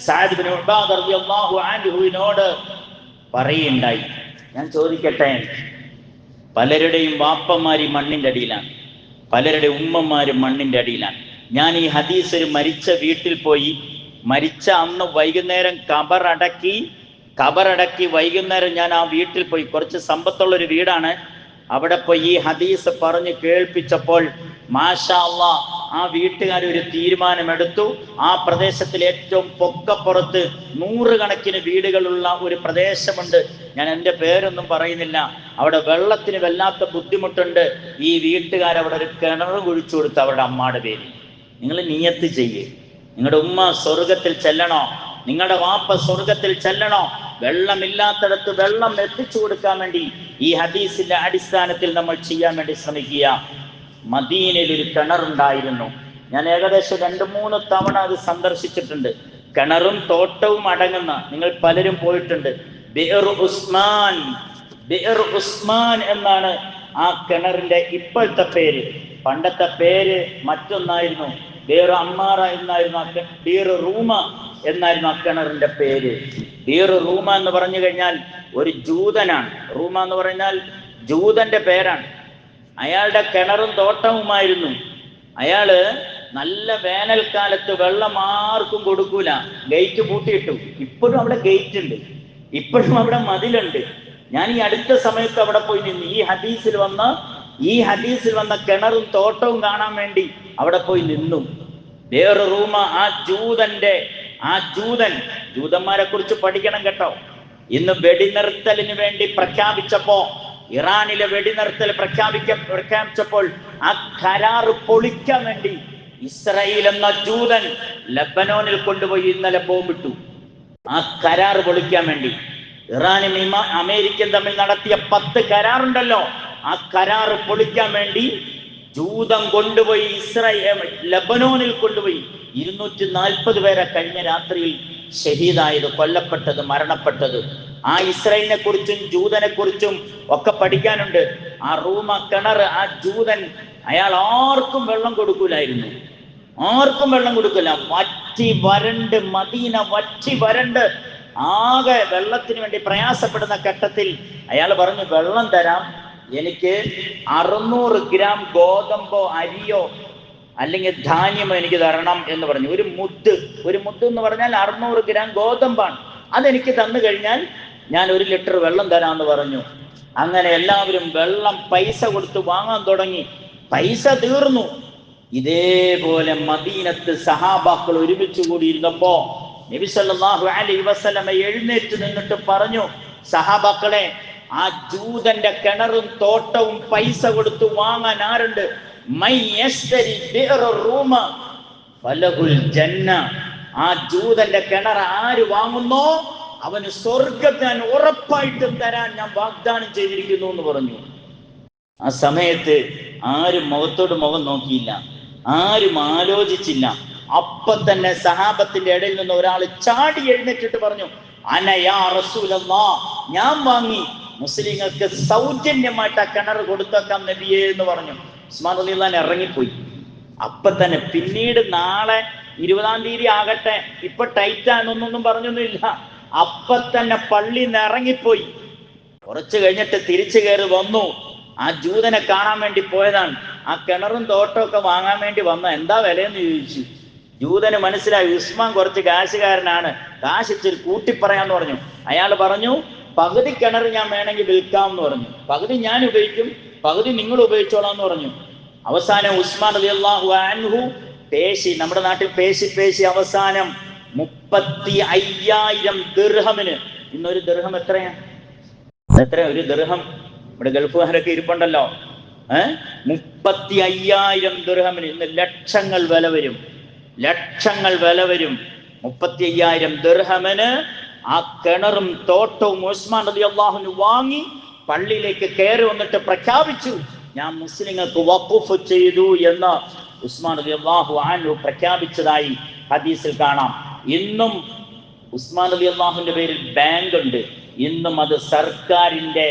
സഅദ് ഇബ്നു ഉബാദ റളിയല്ലാഹു അൻഹുവിനോട് പറയുണ്ടായി. ഞാൻ ചോദിക്കട്ടെ, പലരുടെയും വാപ്പമാര് മണ്ണിന്റെ അടിയിലാണ്, പലരുടെ ഉമ്മമാര് മണ്ണിന്റെ അടിയിലാണ്. ഞാൻ ഈ ഹദീസ് ഒരു മരിച്ച വീട്ടിൽ പോയി, മരിച്ച അന്ന് വൈകുന്നേരം കബറടക്കി വൈകുന്നേരം ഞാൻ ആ വീട്ടിൽ പോയി, കുറച്ച് സമ്പത്തുള്ളൊരു വീടാണ്, അവിടെ പോയി ഈ ഹദീസ് പറഞ്ഞ് കേൾപ്പിച്ചപ്പോൾ മാഷാ അല്ലാഹ് ആ വീട്ടുകാർ ഒരു തീരുമാനമെടുത്തു. ആ പ്രദേശത്തിൽ ഏറ്റവും പൊക്കപ്പുറത്ത് 100 കണക്കിന് വീടുകളുള്ള ഒരു പ്രദേശമുണ്ട്, ഞാൻ എൻ്റെ പേരൊന്നും പറയുന്നില്ല. അവിടെ വെള്ളത്തിന് വല്ലാത്ത ബുദ്ധിമുട്ടുണ്ട്. ഈ വീട്ടുകാരവിടെ ഒരു കിണർ കുഴിച്ചു കൊടുത്തു അവരുടെ അമ്മയുടെ പേര്. നിങ്ങൾ നിയത്ത് ചെയ്യേ, നിങ്ങളുടെ ഉമ്മ സ്വർഗത്തിൽ ചെല്ലണോ, നിങ്ങളുടെ വാപ്പ സ്വർഗത്തിൽ ചെല്ലണോ? വെള്ളമില്ലാത്തടത്ത് വെള്ളം എത്തിച്ചു കൊടുക്കാൻ വേണ്ടി ഈ ഹദീസിന്റെ അടിസ്ഥാനത്തിൽ നമ്മൾ ചെയ്യാൻ വേണ്ടി ശ്രമിക്കുക. മദീനയിൽ ഒരു കിണറുണ്ടായിരുന്നു. ഞാൻ ഏകദേശം 2-3 തവണ അത് സന്ദർശിച്ചിട്ടുണ്ട്. കിണറും തോട്ടവും അടങ്ങുന്ന, നിങ്ങൾ പലരും പോയിട്ടുണ്ട്. ബിഅർ ഉസ്മാൻ എന്നാണ് ആ കിണറിന്റെ ഇപ്പോഴത്തെ പേര്. പണ്ടത്തെ പേര് മറ്റൊന്നായിരുന്നു, ബിഅർ അമ്മാറ എന്നായിരുന്നു, ബിഅർ റൂമ എന്നായിരുന്നു ആ കിണറിന്റെ പേര്. ബിഅർ റൂമ എന്ന് പറഞ്ഞു കഴിഞ്ഞാൽ ഒരു ജൂതനാണ്. റൂമ എന്ന് പറഞ്ഞാൽ ജൂതന്റെ പേരാണ്. അയാളുടെ കിണറും തോട്ടവുമായിരുന്നു. അയാള് നല്ല വേനൽക്കാലത്ത് വെള്ളം ആർക്കും കൊടുക്കൂല, ഗേറ്റ് പൂട്ടിയിട്ടു. ഇപ്പോഴും അവിടെ ഗേറ്റ് ഉണ്ട്, ഇപ്പോഴും അവിടെ മതിലുണ്ട്. ഞാൻ ഈ അടുത്ത സമയത്ത് അവിടെ പോയി നിന്നു. ഈ ഹദീസിൽ വന്ന കിണറും തോട്ടവും കാണാൻ വേണ്ടി അവിടെ പോയി നിന്നു. വേറെ റൂമ, ജൂതന്മാരെ കുറിച്ച് പഠിക്കണം കേട്ടോ. ഇന്ന് വെടിനിർത്തലിന് വേണ്ടി പ്രഖ്യാപിച്ചപ്പോ, ഇറാനിലെ വെടിനിർത്തൽ പ്രഖ്യാപിച്ചപ്പോൾ ആ കരാറ് പൊളിക്കാൻ വേണ്ടി ഇസ്രായേൽ എന്ന ജൂതൻ ലബനോനിൽ കൊണ്ടുപോയി ഇന്നലെ ബോംബിട്ടു. ആ കരാറ് പൊളിക്കാൻ വേണ്ടി ഇറാനും അമേരിക്കയും തമ്മിൽ നടത്തിയ 10 കരാറുണ്ടല്ലോ, ആ കരാറ് പൊളിക്കാൻ വേണ്ടി ജൂതം കൊണ്ടുപോയി ലബനോനിൽ കൊണ്ടുപോയി 240 പേരെ കഴിഞ്ഞ രാത്രിയിൽ ഷഹീദായത്, കൊല്ലപ്പെട്ടത്, മരണപ്പെട്ടത്. ആ ഇസ്രായേലിനെ കുറിച്ചും ജൂതനെ കുറിച്ചും ഒക്കെ പഠിക്കാനുണ്ട്. ആ റൂമ കിണർ, ആ ജൂതൻ, അയാൾ ആർക്കും വെള്ളം കൊടുക്കൂലായിരുന്നു, ആർക്കും വെള്ളം കൊടുക്കില്ല. മദീന വറ്റി വരണ്ട് ആകെ വെള്ളത്തിന് വേണ്ടി പ്രയാസപ്പെടുന്ന ഘട്ടത്തിൽ അയാൾ പറഞ്ഞു, വെള്ളം തരാം, എനിക്ക് 600 ഗ്രാം ഗോതമ്പോ അരിയോ അല്ലെങ്കിൽ ധാന്യമോ എനിക്ക് തരണം എന്ന് പറഞ്ഞു. ഒരു മുദ്ദ് എന്ന് പറഞ്ഞാൽ 600 ഗ്രാം ഗോതമ്പാണ്. അതെനിക്ക് തന്നു കഴിഞ്ഞാൽ ഞാൻ 1 ലിറ്റർ വെള്ളം തരാമെന്ന് പറഞ്ഞു. അങ്ങനെ എല്ലാവരും വെള്ളം പൈസ കൊടുത്ത് വാങ്ങാൻ തുടങ്ങി. പൈസ തീർന്നു. ഇതേപോലെ മദീനത്ത് സഹാബാക്കൾ ഒരുമിച്ച് കൂടിയിരുന്നപ്പോ നബി സല്ലല്ലാഹു അലൈഹി വസല്ലമ എഴുന്നേറ്റ് നിന്നിട്ട് പറഞ്ഞു, സഹാബാക്കളെ, ആ ജൂതന്റെ കിണറും തോട്ടവും പൈസ കൊടുത്ത് വാങ്ങാൻ ആരുണ്ട്? ആ ജൂതന്റെ കിണർ ആര് വാങ്ങുന്നോ അവന് സ്വർഗത്തെ ഞാൻ ഉറപ്പായിട്ടും തരാൻ ഞാൻ വാഗ്ദാനം ചെയ്തിരിക്കുന്നു എന്ന് പറഞ്ഞു. ആ സമയത്ത് ആരും മുഖത്തോട് മുഖം നോക്കിയില്ല, ആരും ആലോചിച്ചില്ല. അപ്പൊ തന്നെ സഹാബത്തിന്റെ ഇടയിൽ നിന്ന് ഒരാൾ ചാടി എഴുന്നേറ്റിട്ട് പറഞ്ഞു, അനയാ റസൂലല്ലാഹ്, ഞാൻ വാങ്ങി, മുസ്ലിങ്ങൾക്ക് സൗജന്യമായിട്ട് ആ കിണർ കൊടുത്തേക്കാം നബിയേ എന്ന് പറഞ്ഞു. ഉസ്മാൻ റളിയല്ലാഹു അൻഹു ഇറങ്ങിപ്പോയി. അപ്പൊ തന്നെ പിന്നീട് നാളെ 20-ാം തീയതി ആകട്ടെ, ഇപ്പൊ ടൈറ്റ് ആണെന്നൊന്നും പറഞ്ഞൊന്നുമില്ല. അപ്പൊ തന്നെ പള്ളിയിൽ നിന്ന് ഇറങ്ങിപ്പോയി. കുറച്ച് കഴിഞ്ഞിട്ട് തിരിച്ചു കയറി വന്നു. ആ ജൂതനെ കാണാൻ വേണ്ടി പോയതാണ്. ആ കിണറും തോട്ടമൊക്കെ വാങ്ങാൻ വേണ്ടി വന്ന, എന്താ വിലയെന്ന് ചോദിച്ചു. ജൂതന് മനസ്സിലായി ഉസ്മാൻ കുറച്ച് കാശുകാരനാണ്, കാശ് ഇച്ചിരി കൂട്ടിപ്പറയാന്ന് പറഞ്ഞു. അയാൾ പറഞ്ഞു, പകുതി കിണർ ഞാൻ വേണമെങ്കിൽ വിൽക്കാം എന്ന് പറഞ്ഞു, പകുതി ഞാൻ ഉപയോഗിക്കും, പകുതി നിങ്ങൾ ഉപയോഗിച്ചോളാം എന്ന് പറഞ്ഞു. അവസാനം ഉസ്മാൻ റളിയല്ലാഹു അൻഹു പേശി, നമ്മുടെ നാട്ടിൽ പേശി അവസാനം 35,000 ദിർഹമിന്. ഇന്നൊരു ദിർഹം എത്രയാ? ഒരു ദിർഹം ഇവിടെ ഗൾഫുകാരൊക്കെ ഇരിപ്പുണ്ടല്ലോ. 35,000 ദിർഹമിന് ഇന്ന് ലക്ഷങ്ങൾ വില വരും. 35,000 ദിർഹമിന് ആ കിണറും തോട്ടവും ഉസ്മാൻ റളിയല്ലാഹു അൻഹു വാങ്ങി പള്ളിയിലേക്ക് കയറി വന്നിട്ട് പ്രഖ്യാപിച്ചു, ഞാൻ മുസ്ലിങ്ങൾക്ക് വഖഫ് ചെയ്തു എന്ന് ഉസ്മാൻ റളിയല്ലാഹു അൻഹു പ്രഖ്യാപിച്ചതായി ഹദീസിൽ കാണാം. ഇന്നും ഉസ്മാൻ റളിയല്ലാഹുവിന്റെ പേരിൽ ബാങ്ക് ഉണ്ട്. ഇന്നും അത് സർക്കാരിന്റെ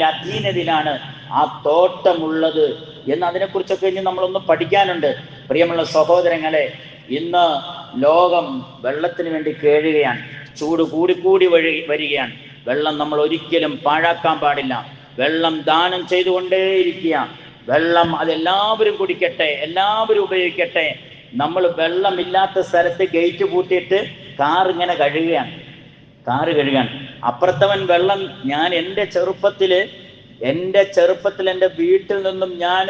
അധീനതയിലാണ് ആ തോട്ടമുള്ളത് എന്ന് അതിനെക്കുറിച്ചൊക്കെ ഇനി നമ്മളൊന്ന് പഠിക്കാനുണ്ട്. പ്രിയമുള്ള സഹോദരങ്ങളെ, ഇന്ന് ലോകം വെള്ളത്തിന് വേണ്ടി കേഴുകയാണ്. ചൂട് കൂടിക്കൂടി വരികയാണ്. വെള്ളം നമ്മൾ ഒരിക്കലും പാഴാക്കാൻ പാടില്ല. വെള്ളം ദാനം ചെയ്തുകൊണ്ടേയിരിക്കുക. വെള്ളം അതെല്ലാവരും കുടിക്കട്ടെ, എല്ലാവരും ഉപയോഗിക്കട്ടെ. നമ്മൾ വെള്ളമില്ലാത്ത സ്ഥലത്ത് ഗേറ്റ് പൂട്ടിയിട്ട് കാറ് കഴുകുകയാണ്. അപ്പുറത്തവൻ വെള്ളം, ഞാൻ എൻ്റെ ചെറുപ്പത്തിൽ എൻ്റെ വീട്ടിൽ നിന്നും ഞാൻ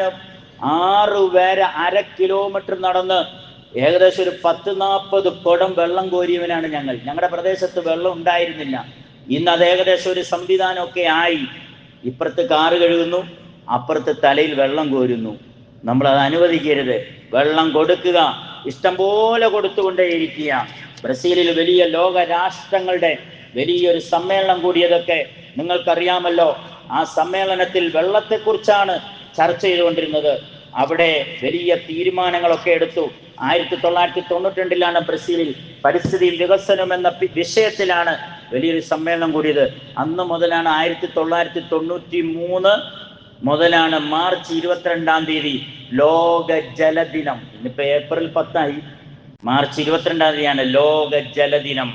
6 വരെ 1/2 കിലോമീറ്റർ നടന്ന് ഏകദേശം ഒരു 10-40 കുടം വെള്ളം കോരിയവനാണ് ഞങ്ങൾ. ഞങ്ങളുടെ പ്രദേശത്ത് വെള്ളം ഉണ്ടായിരുന്നില്ല. ഇന്ന് അത് ഏകദേശം ഒരു സംവിധാനമൊക്കെ ആയി. ഇപ്പുറത്ത് കാറ് കഴുകുന്നു, അപ്പുറത്ത് തലയിൽ വെള്ളം കോരുന്നു. നമ്മളത് അനുവദിക്കരുത്. വെള്ളം കൊടുക്കുക, ഇഷ്ടം പോലെ കൊടുത്തുകൊണ്ടേയിരിക്കുക. ബ്രസീലിൽ വലിയ ലോക രാഷ്ട്രങ്ങളുടെ വലിയൊരു സമ്മേളനം കൂടിയതൊക്കെ നിങ്ങൾക്കറിയാമല്ലോ. ആ സമ്മേളനത്തിൽ വെള്ളത്തെക്കുറിച്ചാണ് ചർച്ച ചെയ്തുകൊണ്ടിരുന്നത്. അവിടെ വലിയ തീരുമാനങ്ങളൊക്കെ എടുത്തു. 1992 ബ്രസീലിൽ പരിസ്ഥിതിയും വികസനവും എന്ന വിഷയത്തിലാണ് വലിയൊരു സമ്മേളനം കൂടിയത്. അന്ന് മുതലാണ് 1993 മുതലാണ് മാർച്ച് 22 ലോക ജലദിനം. ഇന്നിപ്പോ ഏപ്രിൽ 10 മാർച്ച് 22 ലോക ജലദിനം.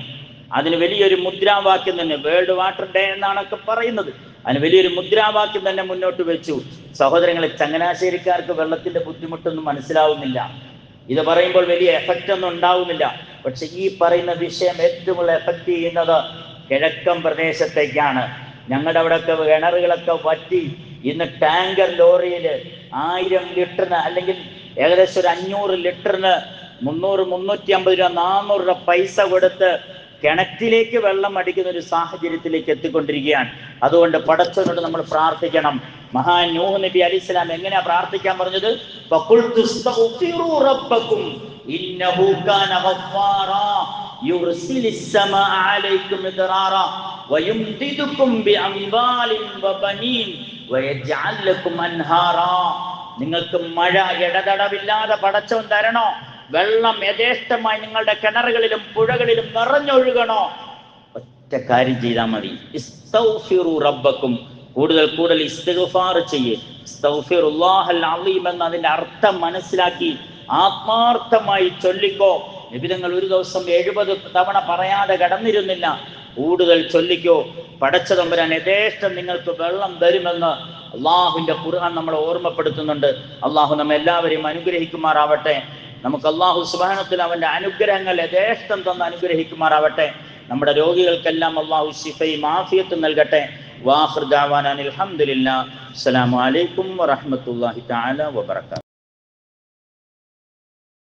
അതിന് വലിയൊരു മുദ്രാവാക്യം തന്നെ, വേൾഡ് വാട്ടർ ഡേ എന്നാണൊക്കെ പറയുന്നത്. അതിന് വലിയൊരു മുദ്രാവാക്യം തന്നെ മുന്നോട്ട് വെച്ചു. സഹോദരങ്ങളെ, ചങ്ങനാശ്ശേരിക്കാർക്ക് വെള്ളത്തിന്റെ ബുദ്ധിമുട്ടൊന്നും മനസ്സിലാവുന്നില്ല. ഇത് പറയുമ്പോൾ വലിയ എഫക്റ്റ് ഒന്നും ഉണ്ടാവുന്നില്ല. പക്ഷെ ഈ പറയുന്ന വിഷയം ഏറ്റവും കൂടുതൽ എഫക്റ്റ് ചെയ്യുന്നത് കിഴക്കൻ പ്രദേശത്തേക്കാണ്. ഞങ്ങളുടെ അവിടെയൊക്കെ കിണറുകളൊക്കെ വറ്റി. ഇന്ന് ടാങ്കർ ലോറിയിൽ 1000 ലിറ്ററിന് അല്ലെങ്കിൽ ഏകദേശം ഒരു 500 ലിറ്ററിന് 300, 350 രൂപ, 400 രൂപ പൈസ കൊടുത്ത് കിണറ്റിലേക്ക് വെള്ളം അടിക്കുന്ന ഒരു സാഹചര്യത്തിലേക്ക് എത്തിക്കൊണ്ടിരിക്കുകയാണ്. അതുകൊണ്ട് പടച്ചവനോട് നമ്മൾ പ്രാർത്ഥിക്കണം. മഹാൻ നൂഹ് നബി അലൈഹിസ്സലാം എങ്ങനെയാ പ്രാർത്ഥിക്കാൻ പറഞ്ഞത്? ഫഖുൽതു ഇസ്തഗ്ഫിറൂ റബ്ബക്കും ഇന്നഹു കാന ഗഫാറാ യുർസിലിസ് സമാഅ അലൈക്കും മിദ്റാറാ വയുംദിദുക്കും ബിഅംവാലിൻ വബനീൻ വയജ്അൽ ലക്കും അൻഹാറാ. നിങ്ങൾക്ക് മഴ ഇടതടവില്ലാതെ പടച്ചവൻ തരണോ? വെള്ളം യഥേഷ്ടമായി നിങ്ങളുടെ കിണറുകളിലും പുഴകളിലും നിറഞ്ഞൊഴുകണോ? ഒറ്റ കാര്യം ചെയ്താൽ മതി. ഇസ്തഗ്ഫിറൂ റബ്ബക്കും, കൂടുതൽ ഇസ്തിഗ്ഫാർ ചെയ്യ്. ഇസ്തഗ്ഫിറുല്ലാഹൽ അളീം എന്ന അതിന്റെ അർത്ഥം മനസ്സിലാക്കി ആത്മാർത്ഥമായി ചൊല്ലിക്കോ. നബിതങ്ങൾ ഒരു ദിവസം 70 തവണ പറയാതെ കടന്നിരുന്നില്ല. കൂടുതൽ ചൊല്ലിക്കോ. പടച്ച തമ്പുരാൻ യഥേഷ്ടം നിങ്ങൾക്ക് വെള്ളം തരുമെന്ന് അള്ളാഹുവിന്റെ ഖുർആൻ നമ്മളെ ഓർമ്മപ്പെടുത്തുന്നുണ്ട്. അള്ളാഹു നമ്മെ എല്ലാവരെയും അനുഗ്രഹിക്കുമാറാവട്ടെ. നമുക്ക് അള്ളാഹു സുബ്ഹാനഹു വ തആല അവന്റെ അനുഗ്രഹങ്ങൾ യഥേഷ്ടം തന്ന് അനുഗ്രഹിക്കുമാറാവട്ടെ. നമ്മുടെ രോഗികൾക്കെല്ലാം അള്ളാഹു ശിഫയും ആഫിയത്തും നൽകട്ടെ. വാഖിർ ദഅവാനാ അൽഹംദുലില്ലാഹ്. അസ്സലാമു അലൈക്കും വറഹ്മത്തുള്ളാഹി തആല വബറകാതുഹു.